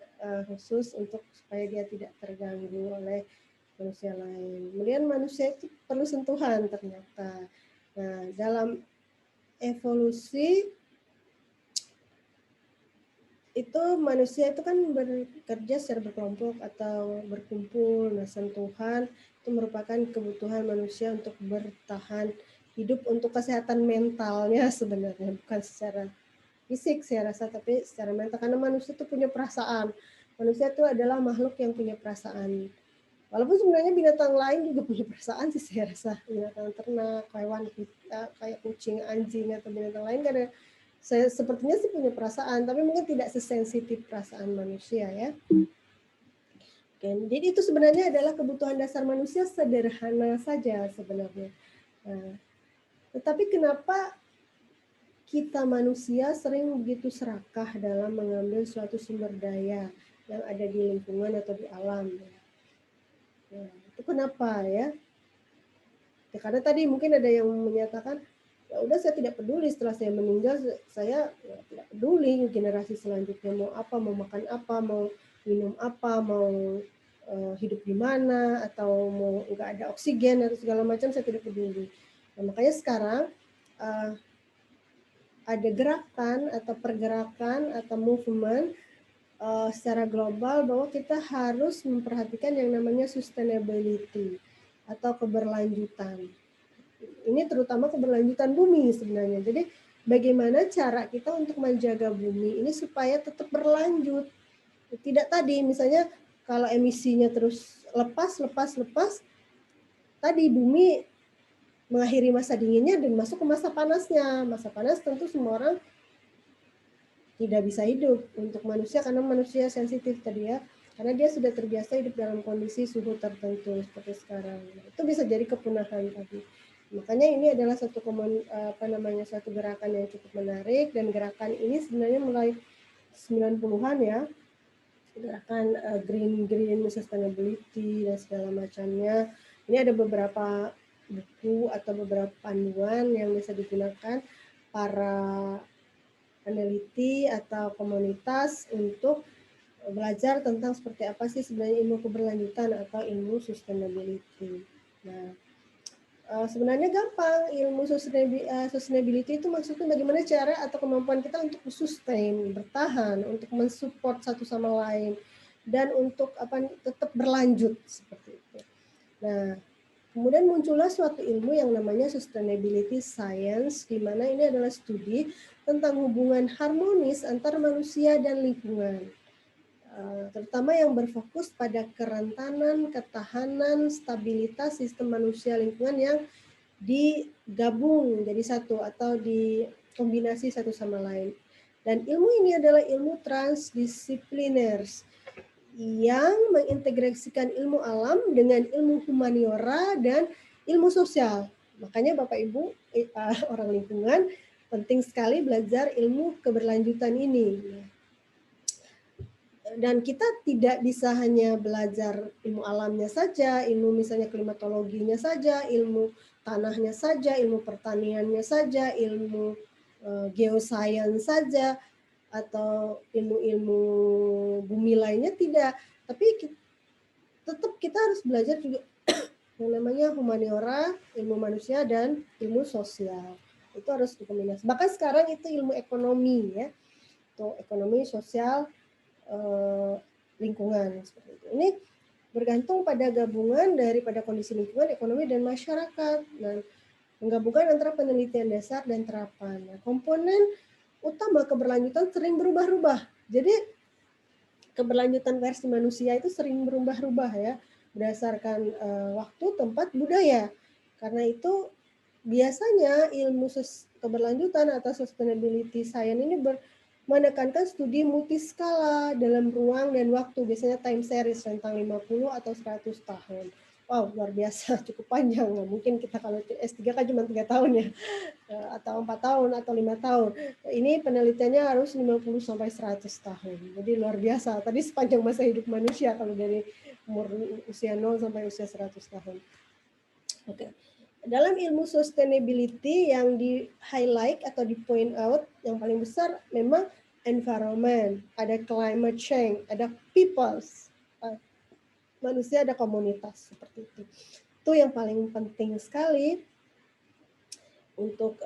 khusus untuk supaya dia tidak terganggu oleh manusia lain. Kemudian manusia itu perlu sentuhan ternyata. Nah, dalam evolusi itu manusia itu kan bekerja secara berkelompok atau berkumpul. Nah, sentuhan itu merupakan kebutuhan manusia untuk bertahan hidup, untuk kesehatan mentalnya sebenarnya, bukan secara fisik saya rasa, tapi secara mental, karena manusia itu punya perasaan. Manusia itu adalah makhluk yang punya perasaan. Walaupun sebenarnya binatang lain juga punya perasaan sih saya rasa, binatang ternak, hewan kayak kucing, anjing atau binatang lain kan sepertinya sih punya perasaan, tapi mungkin tidak sesensitif perasaan manusia ya. Oke, jadi itu sebenarnya adalah kebutuhan dasar manusia, sederhana saja sebenarnya. Nah, tetapi kenapa kita manusia sering begitu serakah dalam mengambil suatu sumber daya yang ada di lingkungan atau di alam? Nah, itu kenapa ya? Ya, karena tadi mungkin ada yang menyatakan, ya udah saya tidak peduli, setelah saya meninggal saya tidak peduli generasi selanjutnya mau apa, mau makan apa, mau minum apa, mau hidup di mana, atau mau nggak ada oksigen atau segala macam, saya tidak peduli. Nah, makanya sekarang ada gerakan atau pergerakan atau movement secara global bahwa kita harus memperhatikan yang namanya sustainability atau keberlanjutan. Ini terutama keberlanjutan bumi sebenarnya. Jadi bagaimana cara kita untuk menjaga bumi ini supaya tetap berlanjut. Tidak tadi misalnya kalau emisinya terus lepas, tadi bumi mengakhiri masa dinginnya dan masuk ke masa panasnya. Masa panas tentu semua orang tidak bisa hidup untuk manusia, karena manusia sensitif tadi ya, karena dia sudah terbiasa hidup dalam kondisi suhu tertentu seperti sekarang. Itu bisa jadi kepunahan tadi. Makanya ini adalah satu satu gerakan yang cukup menarik, dan gerakan ini sebenarnya mulai 90-an ya, gerakan green sustainability dan segala macamnya. Ini ada beberapa buku atau beberapa panduan yang bisa digunakan para peneliti atau komunitas untuk belajar tentang seperti apa sih sebenarnya ilmu keberlanjutan atau ilmu sustainability. Nah, sebenarnya gampang, ilmu sustainability itu maksudnya bagaimana cara atau kemampuan kita untuk sustain, bertahan, untuk mensupport satu sama lain, dan untuk tetap berlanjut seperti itu. Nah, kemudian muncullah suatu ilmu yang namanya sustainability science, di mana ini adalah studi tentang hubungan harmonis antara manusia dan lingkungan, terutama yang berfokus pada kerentanan, ketahanan, stabilitas sistem manusia lingkungan yang digabung jadi satu atau dikombinasi satu sama lain. Dan ilmu ini adalah ilmu transdisipliner yang mengintegrasikan ilmu alam dengan ilmu humaniora dan ilmu sosial. Makanya Bapak Ibu orang lingkungan penting sekali belajar ilmu keberlanjutan ini. Dan kita tidak bisa hanya belajar ilmu alamnya saja, ilmu misalnya klimatologinya saja, ilmu tanahnya saja, ilmu pertaniannya saja, ilmu geoscience saja, atau ilmu-ilmu bumi lainnya tidak. Tapi tetap kita harus belajar juga yang namanya humaniora, ilmu manusia, dan ilmu sosial. Itu harus dikombinasi. Bahkan sekarang itu ilmu ekonomi ya, itu ekonomi sosial lingkungan seperti itu. Ini bergantung pada gabungan daripada kondisi lingkungan, ekonomi, dan masyarakat. Dan menggabungkan antara penelitian dasar dan terapan. Nah, komponen utama keberlanjutan sering berubah-ubah. Jadi keberlanjutan versi manusia itu sering berubah-ubah ya, berdasarkan waktu, tempat, budaya. Karena itu biasanya ilmu keberlanjutan atau sustainability science ini menekankan studi multiskala dalam ruang dan waktu, biasanya time series tentang 50 atau 100 tahun. Wow, luar biasa, cukup panjang. Nah, mungkin kita kalau S3 kan cuma 3 tahun ya, atau 4 tahun atau 5 tahun. Ini penelitiannya harus 50 sampai 100 tahun. Jadi luar biasa. Tadi sepanjang masa hidup manusia kalau dari umur usia 0 sampai usia 100 tahun. Oke. Dalam ilmu sustainability yang di-highlight atau di-point out, yang paling besar memang environment, ada climate change, ada peoples, manusia, ada komunitas, seperti itu. Itu yang paling penting sekali untuk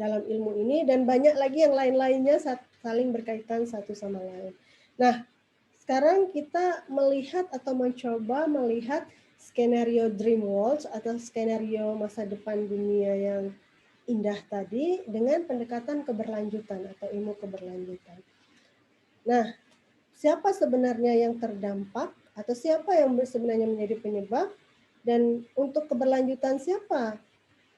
dalam ilmu ini, dan banyak lagi yang lain-lainnya saling berkaitan satu sama lain. Nah, sekarang kita melihat atau mencoba melihat skenario dream world atau skenario masa depan dunia yang indah tadi dengan pendekatan keberlanjutan atau ilmu keberlanjutan. Nah, siapa sebenarnya yang terdampak atau siapa yang sebenarnya menjadi penyebab, dan untuk keberlanjutan siapa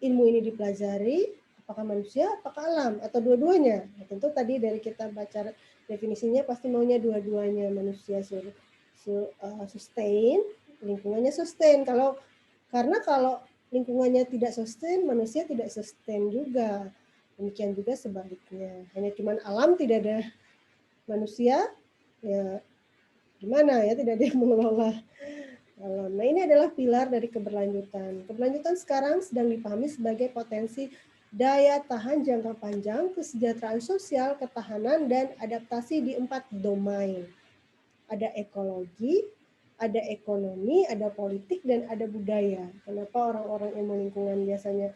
ilmu ini dipelajari, apakah manusia, apakah alam, atau dua-duanya. Nah, tentu tadi dari kita baca definisinya pasti maunya dua-duanya, manusia sustain, lingkungannya sustain. Karena kalau lingkungannya tidak sustain, manusia tidak sustain juga. Demikian juga sebaliknya. Hanya cuman alam tidak ada manusia, ya gimana ya, tidak ada yang mengelola alam. Nah, ini adalah pilar dari keberlanjutan. Keberlanjutan sekarang sedang dipahami sebagai potensi daya tahan jangka panjang, kesejahteraan sosial, ketahanan, dan adaptasi di 4 domain. Ada ekologi, ada ekonomi, ada politik, dan ada budaya. Kenapa orang-orang ilmu lingkungan biasanya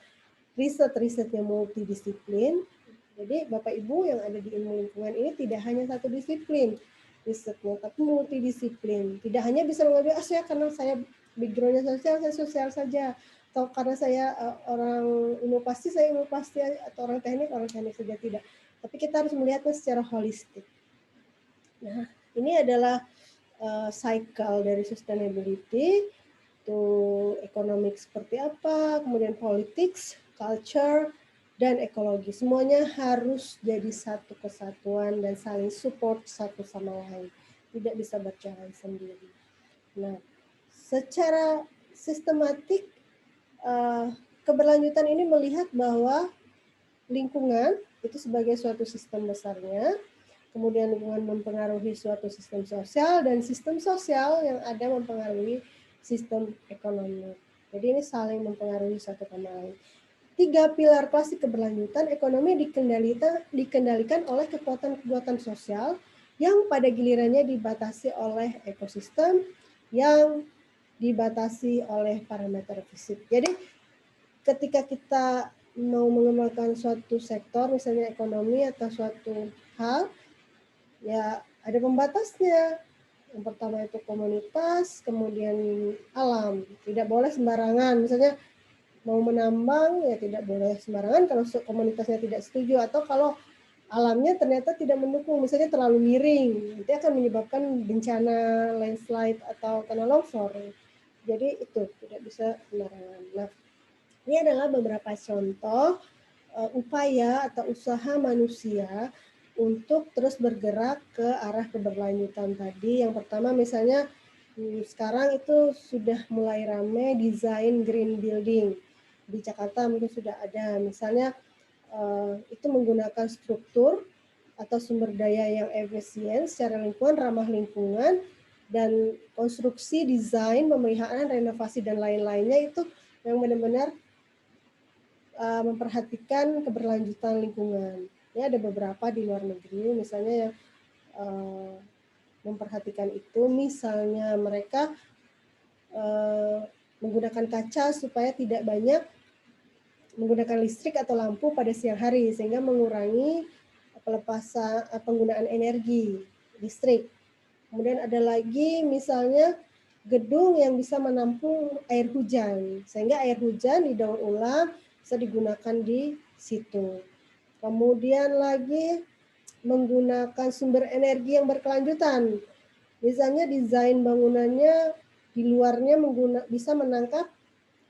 riset-risetnya multidisiplin? Jadi Bapak Ibu yang ada di ilmu lingkungan ini tidak hanya satu disiplin risetnya, tapi multidisiplin. Tidak hanya bisa mengambil, saya karena saya backgroundnya sosial, saya sosial saja. Atau karena saya orang ilmu pasti, saya ilmu pasti, atau orang teknik saja, tidak. Tapi kita harus melihatnya secara holistik. Nah, ini adalah cycle dari sustainability, itu ekonomi seperti apa, kemudian politics, culture, dan ekologi. Semuanya harus jadi satu kesatuan dan saling support satu sama lain. Tidak bisa berjalan sendiri. Nah, secara sistematik, keberlanjutan ini melihat bahwa lingkungan itu sebagai suatu sistem besarnya, kemudian lingkungan mempengaruhi suatu sistem sosial, dan sistem sosial yang ada mempengaruhi sistem ekonomi. Jadi ini saling mempengaruhi satu sama lain. 3 pilar klasik keberlanjutan ekonomi dikendalikan oleh kekuatan-kekuatan sosial yang pada gilirannya dibatasi oleh ekosistem yang dibatasi oleh parameter fisik. Jadi ketika kita mau mengembangkan suatu sektor, misalnya ekonomi atau suatu hal, ya ada pembatasnya. Yang pertama itu komunitas, kemudian alam. Tidak boleh sembarangan. Misalnya mau menambang, ya tidak boleh sembarangan kalau komunitasnya tidak setuju, atau kalau alamnya ternyata tidak mendukung, misalnya terlalu miring, itu akan menyebabkan bencana landslide atau tanah longsor. Jadi itu tidak bisa sembarangan. Nah, ini adalah beberapa contoh upaya atau usaha manusia untuk terus bergerak ke arah keberlanjutan tadi. Yang pertama misalnya sekarang itu sudah mulai ramai desain green building. Di Jakarta mungkin sudah ada, misalnya itu menggunakan struktur atau sumber daya yang efisien secara lingkungan, ramah lingkungan, dan konstruksi, desain, pemeliharaan, renovasi, dan lain-lainnya itu yang benar-benar memperhatikan keberlanjutan lingkungan. Ya, ada beberapa di luar negeri misalnya yang memperhatikan itu, misalnya mereka menggunakan kaca supaya tidak banyak menggunakan listrik atau lampu pada siang hari sehingga mengurangi pelepasan penggunaan energi listrik. Kemudian ada lagi misalnya gedung yang bisa menampung air hujan sehingga air hujan didaur ulang bisa digunakan di situ. Kemudian lagi menggunakan sumber energi yang berkelanjutan. Misalnya desain bangunannya di luarnya bisa menangkap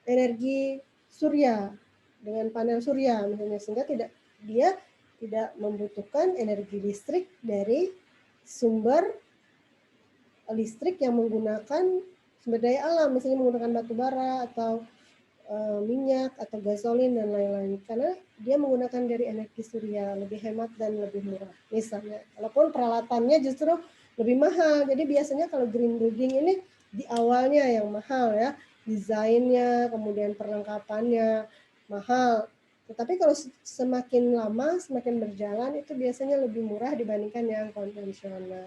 energi surya dengan panel surya misalnya, sehingga dia tidak membutuhkan energi listrik dari sumber listrik yang menggunakan sumber daya alam, misalnya menggunakan batu bara atau minyak atau gasolin dan lain-lain, karena dia menggunakan dari energi surya, lebih hemat dan lebih murah misalnya. Walaupun peralatannya justru lebih mahal, jadi biasanya kalau green building ini di awalnya yang mahal ya, desainnya, kemudian perlengkapannya mahal. Tetapi kalau semakin lama, semakin berjalan itu biasanya lebih murah dibandingkan yang konvensional.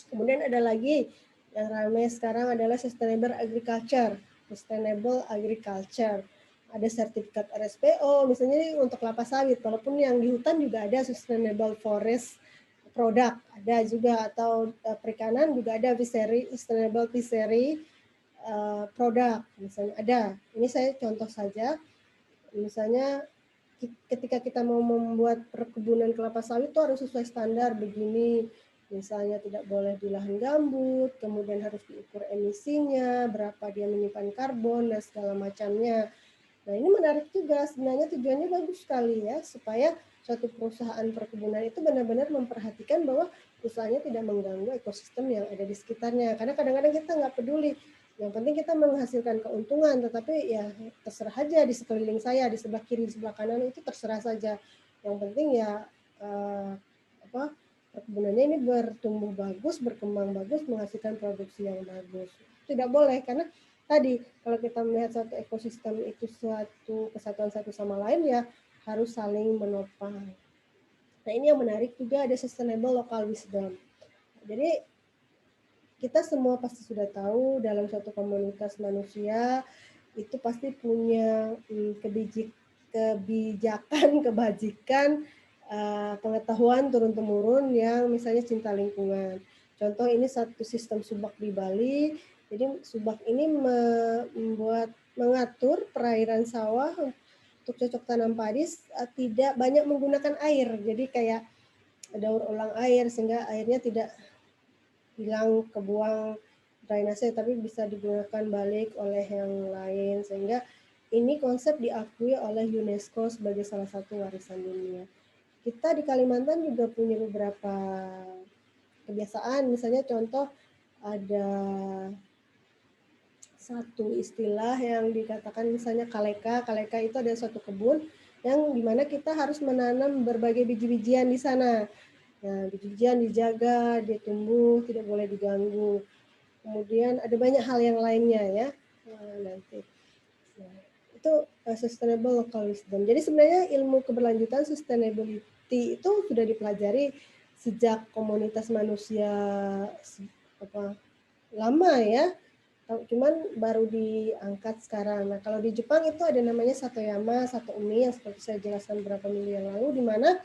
Kemudian ada lagi yang ramai sekarang adalah sustainable agriculture. Sustainable agriculture. Ada sertifikat RSPO, misalnya untuk kelapa sawit. Walaupun yang di hutan juga ada sustainable forest product, ada juga, atau perikanan juga ada fishery, sustainable fishery product, misalnya ada. Ini saya contoh saja. Misalnya ketika kita mau membuat perkebunan kelapa sawit itu harus sesuai standar begini. Misalnya tidak boleh di lahan gambut, kemudian harus diukur emisinya, berapa dia menyimpan karbon, dan segala macamnya. Nah ini menarik juga, sebenarnya tujuannya bagus sekali ya, supaya suatu perusahaan perkebunan itu benar-benar memperhatikan bahwa usahanya tidak mengganggu ekosistem yang ada di sekitarnya. Karena kadang-kadang kita nggak peduli, yang penting kita menghasilkan keuntungan, tetapi ya terserah aja di sekeliling saya, di sebelah kiri, di sebelah kanan itu terserah saja. Yang penting ya perkebunannya ini bertumbuh bagus, berkembang bagus, menghasilkan produksi yang bagus. Tidak boleh, karena tadi kalau kita melihat suatu ekosistem itu suatu kesatuan satu sama lain ya harus saling menopang. Nah ini yang menarik juga, ada sustainable local wisdom. Jadi kita semua pasti sudah tahu dalam suatu komunitas manusia itu pasti punya kebijakan, kebajikan, pengetahuan turun-temurun yang misalnya cinta lingkungan. Contoh ini satu sistem subak di Bali. Jadi subak ini mengatur perairan sawah untuk cocok tanam padi tidak banyak menggunakan air. Jadi kayak daur ulang air sehingga airnya tidak hilang kebuang drainase, tapi bisa digunakan balik oleh yang lain, sehingga ini konsep diakui oleh UNESCO sebagai salah satu warisan dunia. Kita di Kalimantan juga punya beberapa kebiasaan, misalnya contoh ada satu istilah yang dikatakan misalnya kaleka. Kaleka itu ada suatu kebun yang dimana kita harus menanam berbagai biji-bijian di sana. Nah, biji-bijian dijaga, dia tumbuh, tidak boleh diganggu. Kemudian ada banyak hal yang lainnya ya. Nanti. Nah, itu sustainable local wisdom. Jadi sebenarnya ilmu keberlanjutan sustainability itu sudah dipelajari sejak komunitas manusia lama ya. Cuman baru diangkat sekarang. Nah, kalau di Jepang itu ada namanya Satoyama, Sato Umi yang seperti saya jelaskan beberapa minggu yang lalu, di mana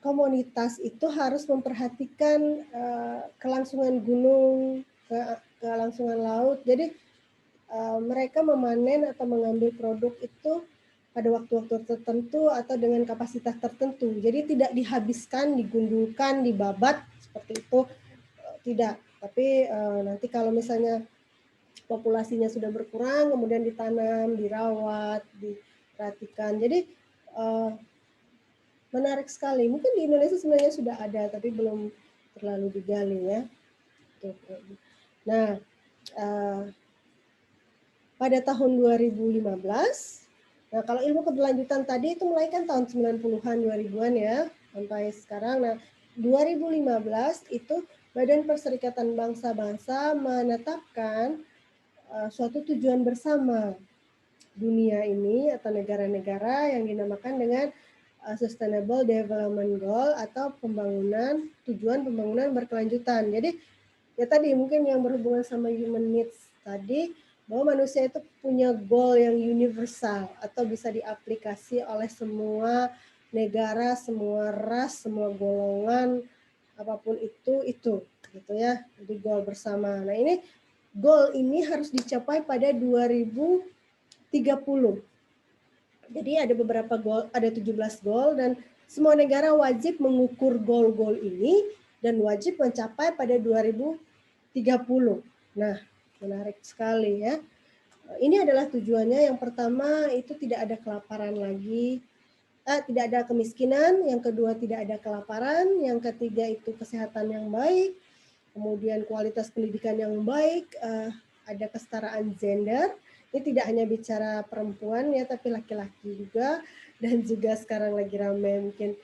komunitas itu harus memperhatikan kelangsungan gunung, kelangsungan laut. Jadi mereka memanen atau mengambil produk itu pada waktu-waktu tertentu atau dengan kapasitas tertentu. Jadi tidak dihabiskan, digundulkan, dibabat seperti itu, tidak. Tapi nanti kalau misalnya populasinya sudah berkurang, kemudian ditanam, dirawat, diperhatikan. Jadi Menarik sekali. Mungkin di Indonesia sebenarnya sudah ada, tapi belum terlalu digali ya. Nah, pada tahun 2015, nah kalau ilmu keberlanjutan tadi itu mulai kan tahun 90-an, 2000-an ya, sampai sekarang. Nah, 2015 itu Badan Perserikatan Bangsa-Bangsa menetapkan suatu tujuan bersama dunia ini atau negara-negara yang dinamakan dengan Sustainable Development Goal atau tujuan pembangunan berkelanjutan. Jadi ya tadi mungkin yang berhubungan sama human needs tadi, bahwa manusia itu punya goal yang universal atau bisa diaplikasi oleh semua negara, semua ras, semua golongan, apapun itu gitu ya. Jadi goal bersama. Nah, ini goal ini harus dicapai pada 2030. Jadi ada beberapa goal, ada 17 goal dan semua negara wajib mengukur goal-goal ini dan wajib mencapai pada 2030. Nah, menarik sekali ya. Ini adalah tujuannya. Yang pertama itu tidak ada kelaparan lagi, tidak ada kemiskinan. Yang kedua tidak ada kelaparan. Yang ketiga itu kesehatan yang baik. Kemudian kualitas pendidikan yang baik, ada kesetaraan gender. Ini tidak hanya bicara perempuan ya, tapi laki-laki juga. Dan juga sekarang lagi ramai mungkin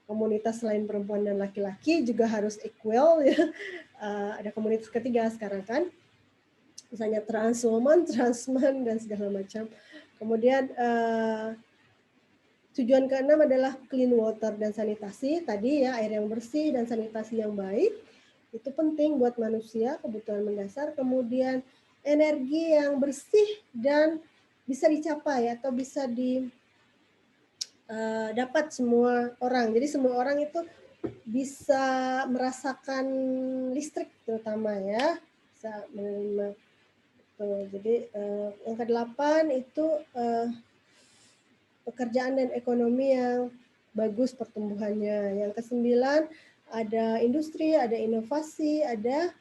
komunitas selain perempuan dan laki-laki juga harus equal ya. Ada komunitas ketiga sekarang kan, misalnya trans woman, trans man dan segala macam. Kemudian tujuan keenam adalah clean water dan sanitasi. Tadi ya, air yang bersih dan sanitasi yang baik. Itu penting buat manusia, kebutuhan mendasar. Kemudian energi yang bersih dan bisa dicapai atau bisa dapat semua orang. Jadi semua orang itu bisa merasakan listrik terutama ya, bisa menerima. Jadi yang ke-8 itu pekerjaan dan ekonomi yang bagus pertumbuhannya. Yang ke-9 ada industri, ada inovasi, ada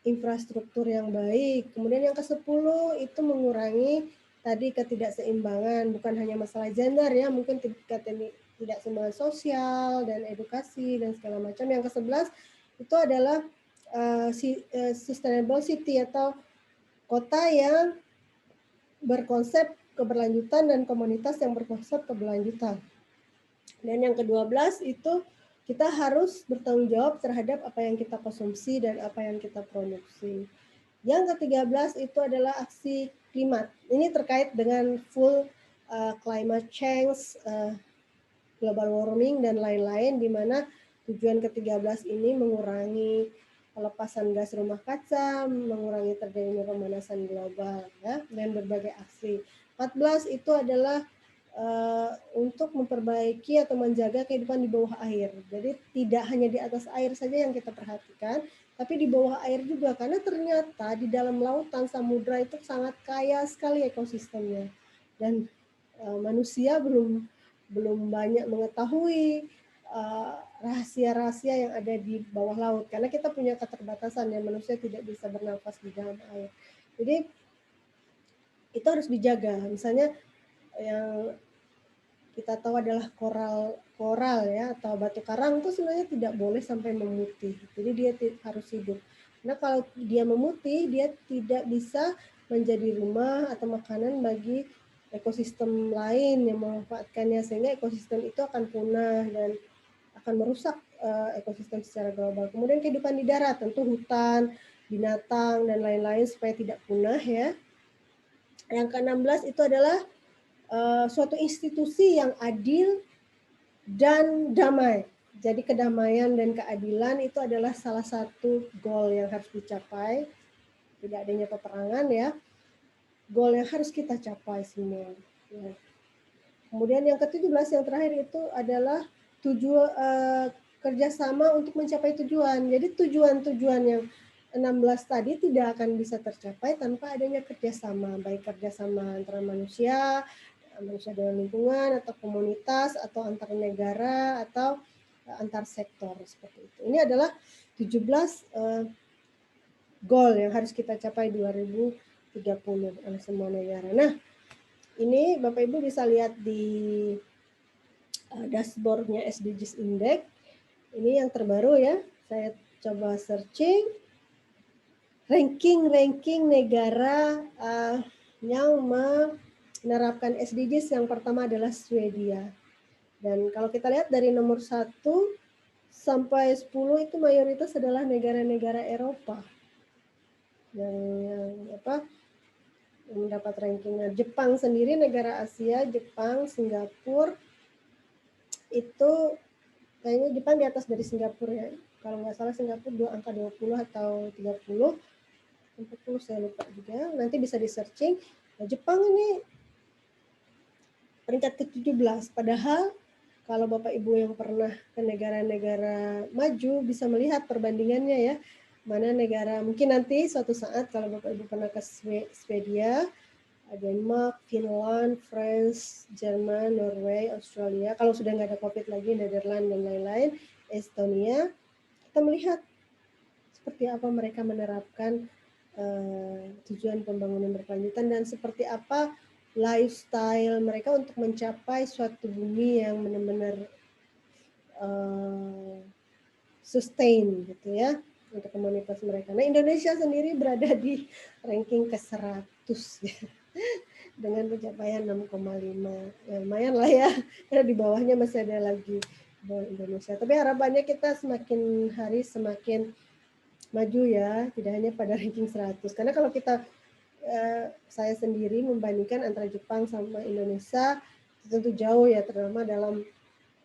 infrastruktur yang baik. Kemudian yang ke-10 itu mengurangi tadi ketidakseimbangan, bukan hanya masalah gender ya, mungkin tidak semua sosial dan edukasi dan segala macam. Yang ke-11 itu adalah sustainable city atau kota yang berkonsep keberlanjutan dan komunitas yang berkonsep keberlanjutan. Dan yang ke-12 itu kita harus bertanggung jawab terhadap apa yang kita konsumsi dan apa yang kita produksi. Yang ke-13 itu adalah aksi klimat. Ini terkait dengan full climate change, global warming dan lain-lain, di mana tujuan ke-13 ini mengurangi pelepasan gas rumah kaca, mengurangi terjadinya pemanasan global ya, dan berbagai aksi. 14 itu adalah untuk memperbaiki atau menjaga kehidupan di bawah air. Jadi tidak hanya di atas air saja yang kita perhatikan, tapi di bawah air juga, karena ternyata di dalam lautan samudra itu sangat kaya sekali ekosistemnya. Dan manusia belum banyak mengetahui rahasia-rahasia yang ada di bawah laut, karena kita punya keterbatasan ya, manusia tidak bisa bernafas di dalam air. Jadi itu harus dijaga. Misalnya yang kita tahu adalah koral ya, atau batu karang itu sebenarnya tidak boleh sampai memutih. Jadi dia harus hidup. Nah kalau dia memutih, dia tidak bisa menjadi rumah atau makanan bagi ekosistem lain yang memanfaatkannya, sehingga ekosistem itu akan punah dan akan merusak ekosistem secara global. Kemudian kehidupan di darat, tentu hutan, binatang dan lain-lain supaya tidak punah ya. Yang ke-16 itu adalah suatu institusi yang adil dan damai. Jadi kedamaian dan keadilan itu adalah salah satu goal yang harus dicapai. Tidak adanya peperangan ya. Goal yang harus kita capai semua. Ya. Kemudian yang ke-17 yang terakhir itu adalah kerjasama untuk mencapai tujuan. Jadi tujuan-tujuan yang 16 tadi tidak akan bisa tercapai tanpa adanya kerjasama, baik kerjasama antara manusia dengan lingkungan, atau komunitas, atau antar negara, atau antar sektor seperti itu. Ini adalah 17 goal yang harus kita capai 2030 oleh semua negara. Nah, ini Bapak Ibu bisa lihat di dashboardnya SDGs Index. Ini yang terbaru ya, saya coba searching ranking negara yang menerapkan SDGs. Yang pertama adalah Swedia. Dan kalau kita lihat dari nomor 1 sampai 10 itu mayoritas adalah negara-negara Eropa yang mendapat rankingnya. Jepang sendiri negara Asia, Jepang, Singapura, itu kayaknya Jepang di atas dari Singapura ya. Kalau nggak salah Singapura angka 20 atau 30, 40 saya lupa juga. Nanti bisa di searching. Nah, Jepang ini peringkat ke-17. Padahal kalau Bapak Ibu yang pernah ke negara-negara maju bisa melihat perbandingannya ya. Mana negara, mungkin nanti suatu saat kalau Bapak Ibu pernah ke Swedia, Denmark, Finland, France, Jerman, Norway, Australia. Kalau sudah nggak ada COVID lagi, Netherlands dan lain-lain, Estonia, kita melihat seperti apa mereka menerapkan tujuan pembangunan berkelanjutan dan seperti apa lifestyle mereka untuk mencapai suatu bumi yang benar-benar sustain gitu ya untuk komunitas mereka. Nah, Indonesia sendiri berada di ranking ke-100 ya, dengan pencapaian 6,5. Ya, lumayan lah ya, karena di bawahnya masih ada lagi bawah Indonesia. Tapi harapannya kita semakin hari semakin maju ya, tidak hanya pada ranking 100. Karena kalau kita saya sendiri membandingkan antara Jepang sama Indonesia, tentu jauh ya, terutama dalam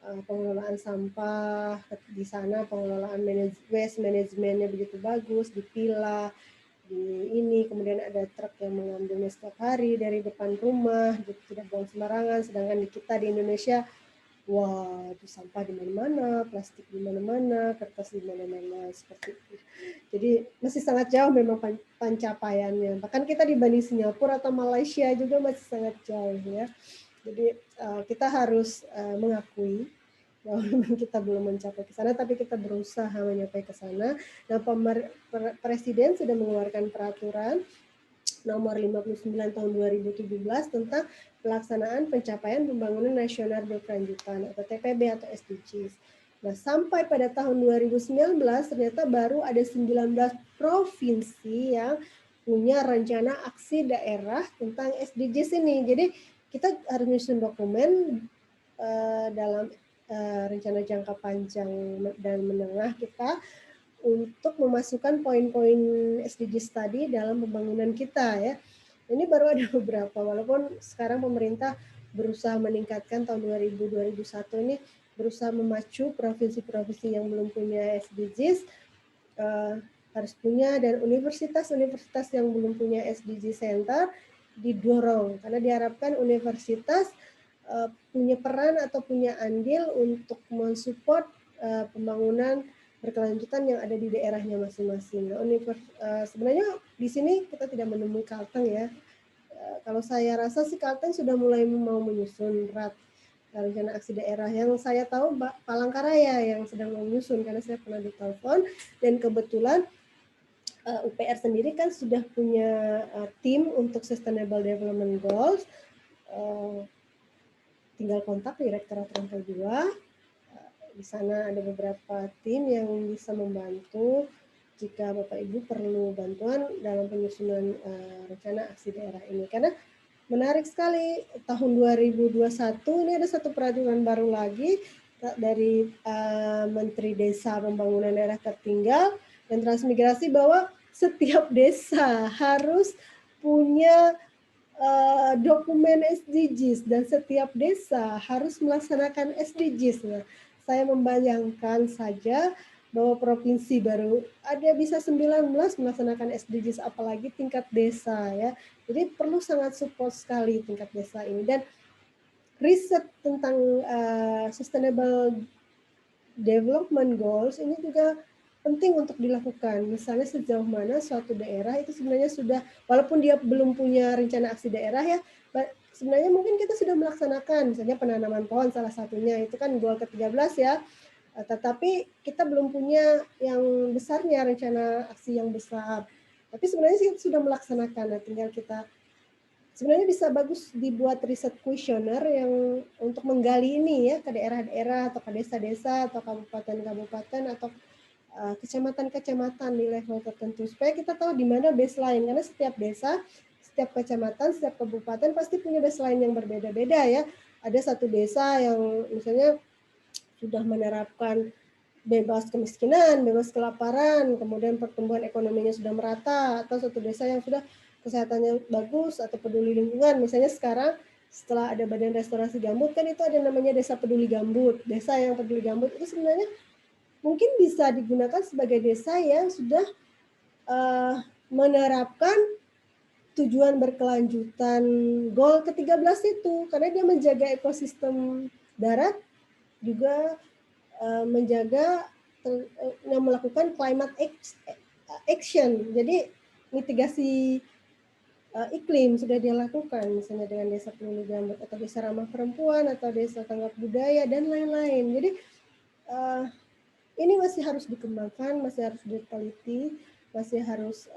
pengelolaan sampah. Di sana pengelolaan waste manajemennya begitu bagus, dipilah, kemudian ada truk yang mengambilnya setiap hari dari depan rumah, gitu, tidak buang sembarangan. Sedangkan di kita di Indonesia, wah, itu sampah di mana-mana, plastik di mana-mana, kertas di mana-mana, seperti itu. Jadi masih sangat jauh memang pencapaiannya. Bahkan kita dibanding Singapura atau Malaysia juga masih sangat jauh ya. Jadi kita harus mengakui bahwa memang kita belum mencapai ke sana, tapi kita berusaha mencapai ke sana. Nah, Presiden sudah mengeluarkan peraturan nomor 59 tahun 2017 tentang pelaksanaan pencapaian pembangunan nasional berkelanjutan atau TPB atau SDGs. Nah, sampai pada tahun 2019 ternyata baru ada 19 provinsi yang punya rencana aksi daerah tentang SDGs ini. Jadi kita harus menyusun dokumen dalam rencana jangka panjang dan menengah kita untuk memasukkan poin-poin SDGs tadi dalam pembangunan kita ya. Ini baru ada beberapa, walaupun sekarang pemerintah berusaha meningkatkan tahun 2021 ini berusaha memacu provinsi-provinsi yang belum punya SDGs harus punya, dan universitas-universitas yang belum punya SDG Center didorong karena diharapkan universitas punya peran atau punya andil untuk mensupport pembangunan berkelanjutan yang ada di daerahnya masing-masing. Nah, sebenarnya di sini kita tidak menemui Kalteng ya. Kalau saya rasa sih Kalteng sudah mulai mau menyusun draft rencana aksi daerah. Yang saya tahu Palangkaraya yang sedang menyusun karena saya pernah ditelepon, dan kebetulan UPR sendiri kan sudah punya tim untuk Sustainable Development Goals. Tinggal kontak Direktorat Lantai 2. Di sana ada beberapa tim yang bisa membantu jika Bapak Ibu perlu bantuan dalam penyusunan rencana aksi daerah ini. Karena menarik sekali, tahun 2021 ini ada satu peraturan baru lagi dari Menteri Desa Pembangunan Daerah Tertinggal dan Transmigrasi bahwa setiap desa harus punya dokumen SDGs dan setiap desa harus melaksanakan SDGs. Nah, saya membayangkan saja bahwa provinsi baru ada bisa 19 melaksanakan SDGs, apalagi tingkat desa ya. Jadi perlu sangat support sekali tingkat desa ini, dan riset tentang Sustainable Development Goals ini juga penting untuk dilakukan. Misalnya sejauh mana suatu daerah itu sebenarnya sudah, walaupun dia belum punya rencana aksi daerah ya, sebenarnya mungkin kita sudah melaksanakan, misalnya penanaman pohon salah satunya, itu kan goal ke-13 ya, tetapi kita belum punya yang besarnya, rencana aksi yang besar. Tapi sebenarnya kita sudah melaksanakan, nah tinggal kita sebenarnya bisa bagus dibuat riset kuesioner yang untuk menggali ini ya ke daerah-daerah atau ke desa-desa atau kabupaten-kabupaten atau kecamatan-kecamatan di level tertentu supaya kita tahu di mana baseline, karena setiap desa, setiap kecamatan, setiap kabupaten pasti punya baseline yang berbeda-beda ya. Ada satu desa yang misalnya sudah menerapkan bebas kemiskinan, bebas kelaparan, kemudian pertumbuhan ekonominya sudah merata, atau satu desa yang sudah kesehatannya bagus atau peduli lingkungan. Misalnya sekarang setelah ada Badan Restorasi Gambut kan itu ada namanya Desa Peduli Gambut. Desa yang peduli gambut itu sebenarnya mungkin bisa digunakan sebagai desa yang sudah menerapkan tujuan berkelanjutan goal ke-13 itu, karena dia menjaga ekosistem darat, juga menjaga melakukan climate action. Jadi mitigasi iklim sudah dia lakukan, misalnya dengan desa peduli gambut atau desa ramah perempuan atau desa tanggap budaya dan lain-lain. Jadi ini masih harus dikembangkan, masih harus diteliti, masih harus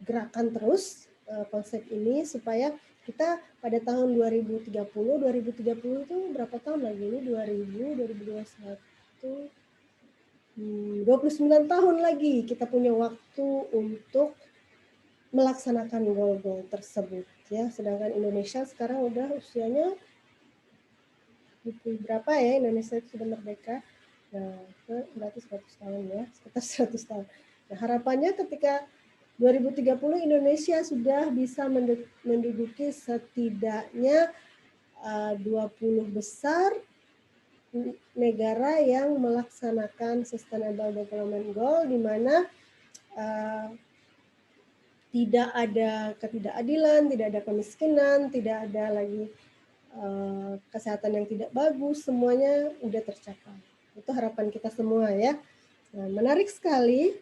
digerakkan terus konsep ini supaya kita pada tahun 2030 itu berapa tahun lagi ini? 2021, 29 tahun lagi kita punya waktu untuk melaksanakan goal-goal tersebut ya. Sedangkan Indonesia sekarang udah usianya berapa ya, Indonesia itu sudah merdeka. Nah, berarti 100 tahun ya, sekitar 100 tahun. Nah, harapannya ketika 2030 Indonesia sudah bisa menduduki setidaknya 20 besar negara yang melaksanakan Sustainable Development Goal, di mana tidak ada ketidakadilan, tidak ada kemiskinan, tidak ada lagi kesehatan yang tidak bagus, semuanya udah tercapai. Itu harapan kita semua ya. Nah, menarik sekali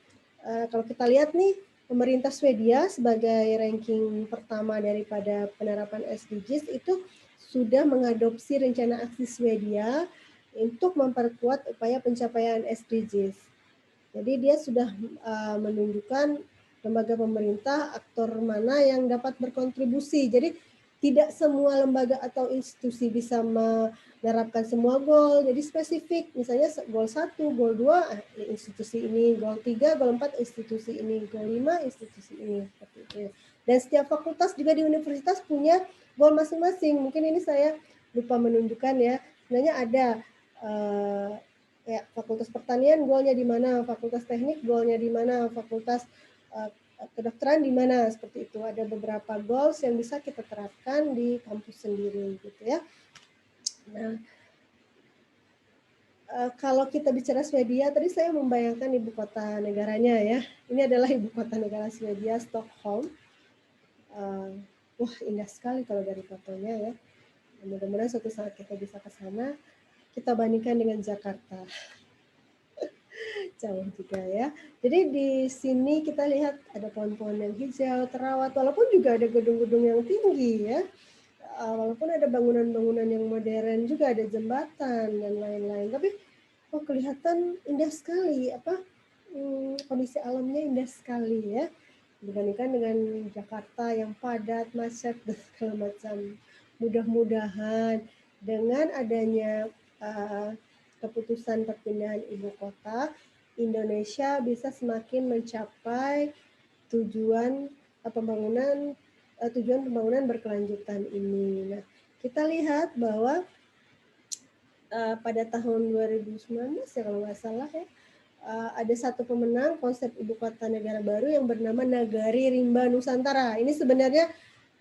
kalau kita lihat nih, pemerintah Swedia sebagai ranking pertama daripada penerapan SDGs itu sudah mengadopsi rencana aksi Swedia untuk memperkuat upaya pencapaian SDGs. Jadi dia sudah menunjukkan lembaga pemerintah, aktor mana yang dapat berkontribusi. Jadi tidak semua lembaga atau institusi bisa menerapkan semua goal, jadi spesifik. Misalnya goal 1, goal 2 institusi ini, goal 3, goal 4 institusi ini, goal 5 institusi ini, seperti itu. Dan setiap fakultas juga di universitas punya goal masing-masing. Mungkin ini saya lupa menunjukkan ya. Sebenarnya ada ya, fakultas pertanian goalnya di mana, fakultas teknik goalnya di mana, fakultas kedokteran di mana, seperti itu. Ada beberapa goals yang bisa kita terapkan di kampus sendiri gitu ya. Nah, kalau kita bicara Swedia, tadi saya membayangkan ibu kota negaranya ya. Ini adalah ibu kota negara Swedia, Stockholm. Wah, indah sekali kalau dari fotonya ya. Mudah-mudahan suatu saat kita bisa ke sana. Kita bandingkan dengan Jakarta. Jauh juga ya. Jadi di sini kita lihat ada pohon-pohon yang hijau, terawat, walaupun juga ada gedung-gedung yang tinggi ya. Walaupun ada bangunan-bangunan yang modern juga, ada jembatan dan lain-lain. Tapi kelihatan indah sekali, kondisi alamnya indah sekali ya. Dibandingkan dengan Jakarta yang padat, macet dan segala macam. Mudah-mudahan dengan adanya keputusan perpindahan ibu kota, Indonesia bisa semakin mencapai tujuan pembangunan berkelanjutan ini. Nah, kita lihat bahwa pada tahun 2019 ya kalau nggak salah ya, ada satu pemenang konsep ibu kota negara baru yang bernama Nagari Rimba Nusantara. Ini sebenarnya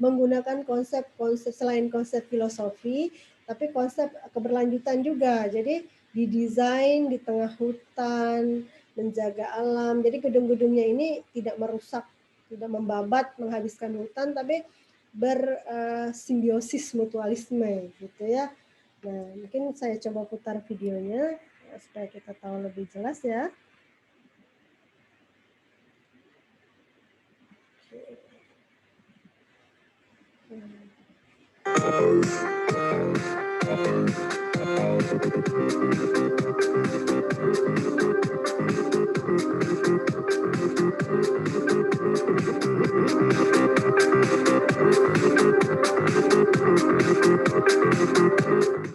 menggunakan konsep selain konsep filosofi, tapi konsep keberlanjutan juga. Jadi didesain di tengah hutan, menjaga alam. Jadi gedung-gedungnya ini tidak merusak, tidak membabat, menghabiskan hutan, tapi bersimbiosis mutualisme gitu ya. Nah, mungkin saya coba putar videonya supaya kita tahu lebih jelas ya.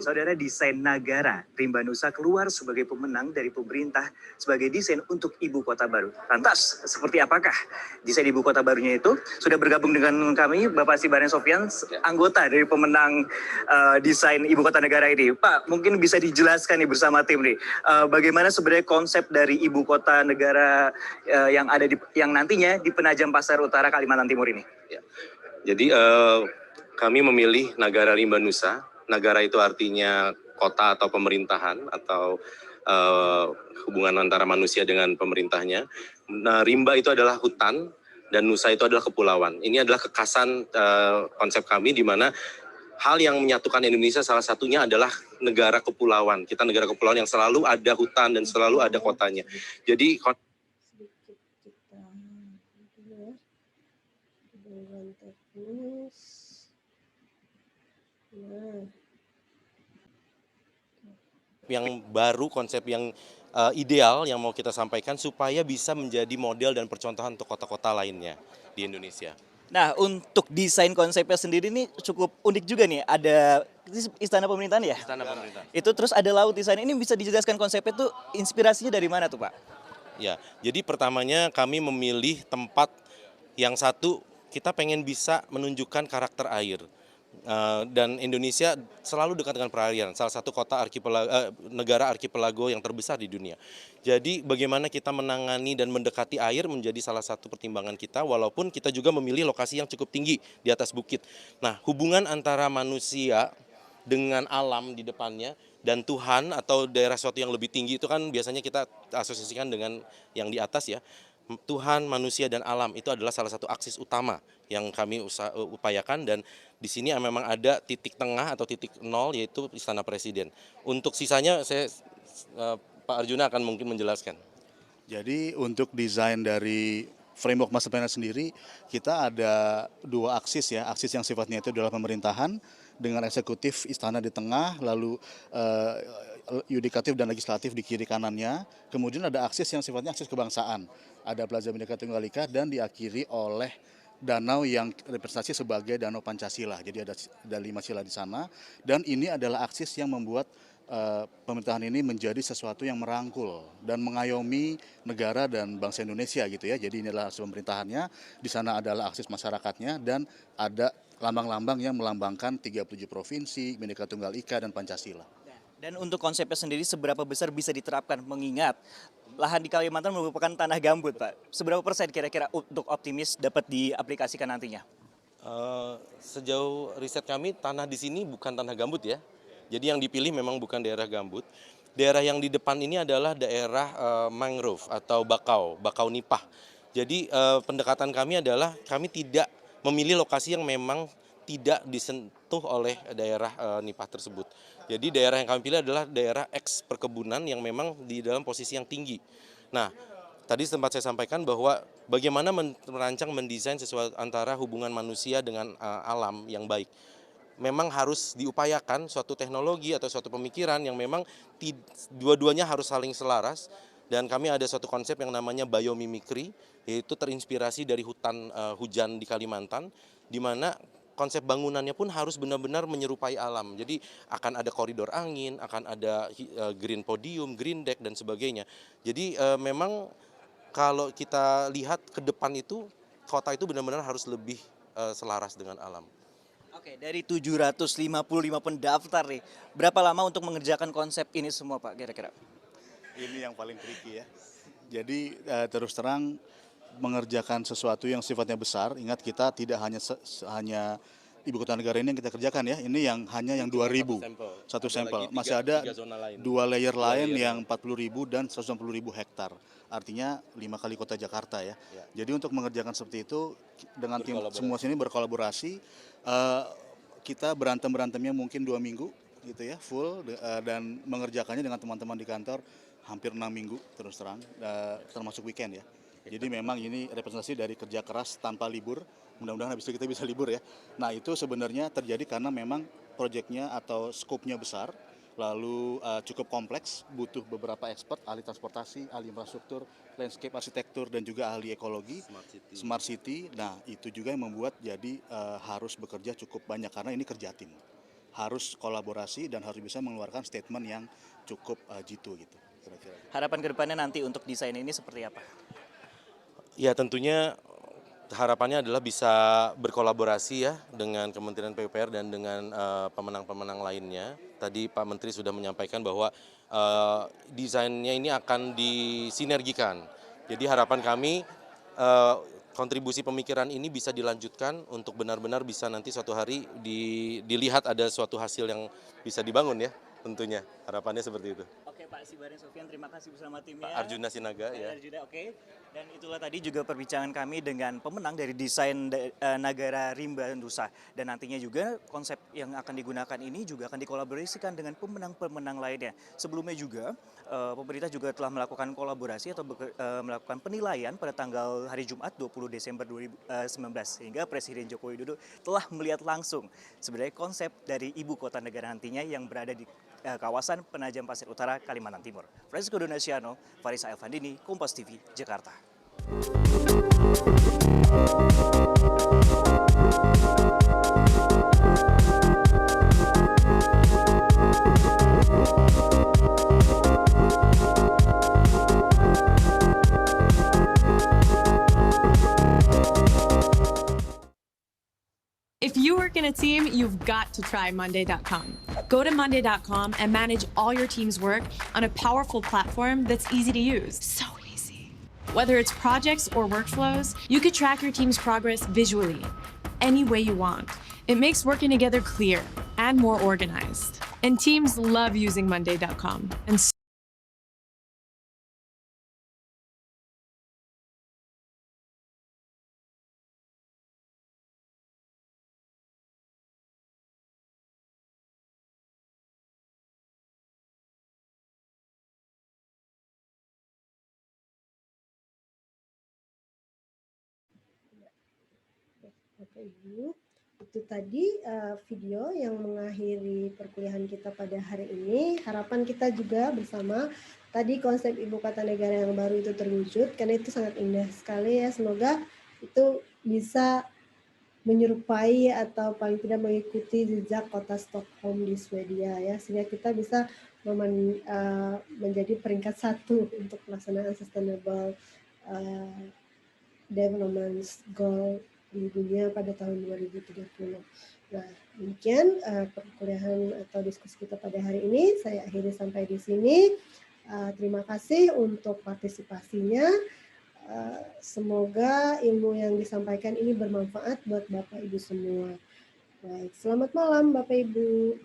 Saudara, desain Nagara Rimba Nusa keluar sebagai pemenang dari pemerintah sebagai desain untuk ibu kota baru. Lantas, seperti apakah desain ibu kota barunya itu? Sudah bergabung dengan kami Bapak Sibareng Sofyan, anggota dari pemenang desain ibu kota negara ini. Pak, mungkin bisa dijelaskan nih bersama tim nih, bagaimana sebenarnya konsep dari ibu kota negara yang nantinya di Penajam Pasar Utara, Kalimantan Timur ini? Ya. Jadi kami memilih Nagara Rimba Nusa. Nagara itu artinya kota atau pemerintahan atau hubungan antara manusia dengan pemerintahnya. Nah, Rimba itu adalah hutan dan Nusa itu adalah kepulauan. Ini adalah kekhasan konsep kami di mana hal yang menyatukan Indonesia salah satunya adalah negara kepulauan. Kita negara kepulauan yang selalu ada hutan dan selalu ada kotanya. Jadi yang baru, konsep yang ideal yang mau kita sampaikan supaya bisa menjadi model dan percontohan untuk kota-kota lainnya di Indonesia. Nah, untuk desain konsepnya sendiri ini cukup unik juga nih. Ada istana pemerintahan ya? Istana pemerintahan. Itu terus ada laut di sana. Ini bisa dijelaskan konsepnya itu inspirasinya dari mana tuh, Pak? Ya, jadi pertamanya kami memilih tempat yang satu, kita pengen bisa menunjukkan karakter air. Dan Indonesia selalu dekat dengan perairan, salah satu negara arkipelago yang terbesar di dunia. Jadi bagaimana kita menangani dan mendekati air menjadi salah satu pertimbangan kita, walaupun kita juga memilih lokasi yang cukup tinggi di atas bukit. Nah, hubungan antara manusia dengan alam di depannya dan Tuhan atau daerah suatu yang lebih tinggi itu kan biasanya kita asosiasikan dengan yang di atas ya. Tuhan, manusia, dan alam itu adalah salah satu aksis utama yang kami upayakan, dan di sini memang ada titik tengah atau titik nol yaitu Istana Presiden. Untuk sisanya Pak Arjuna akan mungkin menjelaskan. Jadi untuk desain dari framework master plan sendiri kita ada dua aksis ya, aksis yang sifatnya itu adalah pemerintahan dengan eksekutif istana di tengah, lalu yudikatif dan legislatif di kiri kanannya. Kemudian ada aksis yang sifatnya aksis kebangsaan. Ada Plaza Bhinneka Tunggal Ika dan diakhiri oleh danau yang representasi sebagai danau Pancasila. Jadi ada 5 sila di sana, dan ini adalah aksis yang membuat pemerintahan ini menjadi sesuatu yang merangkul dan mengayomi negara dan bangsa Indonesia gitu ya. Jadi inilah aksis pemerintahannya, di sana adalah aksis masyarakatnya, dan ada lambang-lambang yang melambangkan 37 provinsi, Bhinneka Tunggal Ika, dan Pancasila. Dan untuk konsepnya sendiri seberapa besar bisa diterapkan mengingat lahan di Kalimantan merupakan tanah gambut, Pak. Seberapa persen kira-kira untuk optimis dapat diaplikasikan nantinya? Sejauh riset kami, tanah di sini bukan tanah gambut ya. Jadi yang dipilih memang bukan daerah gambut. Daerah yang di depan ini adalah daerah mangrove atau bakau nipah. Jadi pendekatan kami adalah kami tidak memilih lokasi yang memang tidak disentuh oleh daerah nipah tersebut. Jadi daerah yang kami pilih adalah daerah eks perkebunan yang memang di dalam posisi yang tinggi. Nah, tadi sempat saya sampaikan bahwa bagaimana merancang, mendesain sesuatu antara hubungan manusia dengan alam yang baik. Memang harus diupayakan suatu teknologi atau suatu pemikiran yang memang dua-duanya harus saling selaras. Dan kami ada suatu konsep yang namanya biomimikri, yaitu terinspirasi dari hutan hujan di Kalimantan, di mana konsep bangunannya pun harus benar-benar menyerupai alam. Jadi akan ada koridor angin, akan ada green podium, green deck, dan sebagainya. Jadi memang kalau kita lihat ke depan itu, kota itu benar-benar harus lebih selaras dengan alam. Oke, dari 755 pendaftar nih, berapa lama untuk mengerjakan konsep ini semua, Pak, kira-kira? Ini yang paling tricky ya. Jadi terus terang mengerjakan sesuatu yang sifatnya besar, ingat kita tidak hanya ibu kota negara ini yang kita kerjakan ya, ini hanya yang 2.000, satu sampel. Masih ada 2 layer lain yang 40.000 dan 160.000 hektar. Artinya 5 kali kota Jakarta ya. Jadi untuk mengerjakan seperti itu dengan tim semua sini berkolaborasi, kita berantemnya mungkin 2 minggu gitu ya, full, dan mengerjakannya dengan teman-teman di kantor hampir 6 minggu terus terang, termasuk weekend ya. Jadi memang ini representasi dari kerja keras tanpa libur. Mudah-mudahan habis itu kita bisa libur ya. Nah itu sebenarnya terjadi karena memang proyeknya atau skopnya besar, lalu cukup kompleks, butuh beberapa expert, ahli transportasi, ahli infrastruktur, landscape arsitektur, dan juga ahli ekologi, smart city. Nah itu juga yang membuat jadi harus bekerja cukup banyak karena ini kerja tim. harus kolaborasi dan harus bisa mengeluarkan statement yang cukup jitu gitu. Kira-kira. Harapan ke depannya nanti untuk desain ini seperti apa? Ya tentunya harapannya adalah bisa berkolaborasi ya dengan Kementerian PUPR dan dengan pemenang-pemenang lainnya. Tadi Pak Menteri sudah menyampaikan bahwa desainnya ini akan disinergikan. Jadi harapan kami kontribusi pemikiran ini bisa dilanjutkan untuk benar-benar bisa nanti suatu hari dilihat ada suatu hasil yang bisa dibangun ya tentunya. Harapannya seperti itu. Oke Pak Sibarin Sofian, terima kasih bersama timnya. Pak Arjuna Sinaga ya. Arjuna, oke. Dan itulah tadi juga perbincangan kami dengan pemenang dari desain Nagara Rimba Nusa. Dan nantinya juga konsep yang akan digunakan ini juga akan dikolaborasikan dengan pemenang-pemenang lainnya. Sebelumnya juga pemerintah juga telah melakukan kolaborasi atau melakukan penilaian pada tanggal hari Jumat 20 Desember 2019. Sehingga Presiden Joko Widodo telah melihat langsung sebenarnya konsep dari ibu kota negara nantinya yang berada di kawasan Penajam Pasir Utara, Kalimantan Timur. Francisco Donasiano, Farisa Elvandini, Kompas TV, Jakarta. If you work in a team, you've got to try Monday.com. Go to Monday.com and manage all your team's work on a powerful platform that's easy to use. So easy. Whether it's projects or workflows, you can track your team's progress visually, any way you want. It makes working together clear and more organized. And teams love using Monday.com. And Bapak Ibu, itu tadi video yang mengakhiri perkuliahan kita pada hari ini. Harapan kita juga bersama tadi konsep ibu kota negara yang baru itu terwujud, karena itu sangat indah sekali ya. Semoga itu bisa menyerupai atau paling tidak mengikuti jejak kota Stockholm di Swedia ya, sehingga kita bisa menjadi peringkat 1 untuk pelaksanaan sustainable development goal di dunia pada tahun 2030. Nah, demikian perkuliahan atau diskusi kita pada hari ini. Saya akhiri sampai di sini. Terima kasih untuk partisipasinya. Semoga ilmu yang disampaikan ini bermanfaat buat Bapak Ibu semua. Baik, selamat malam Bapak Ibu.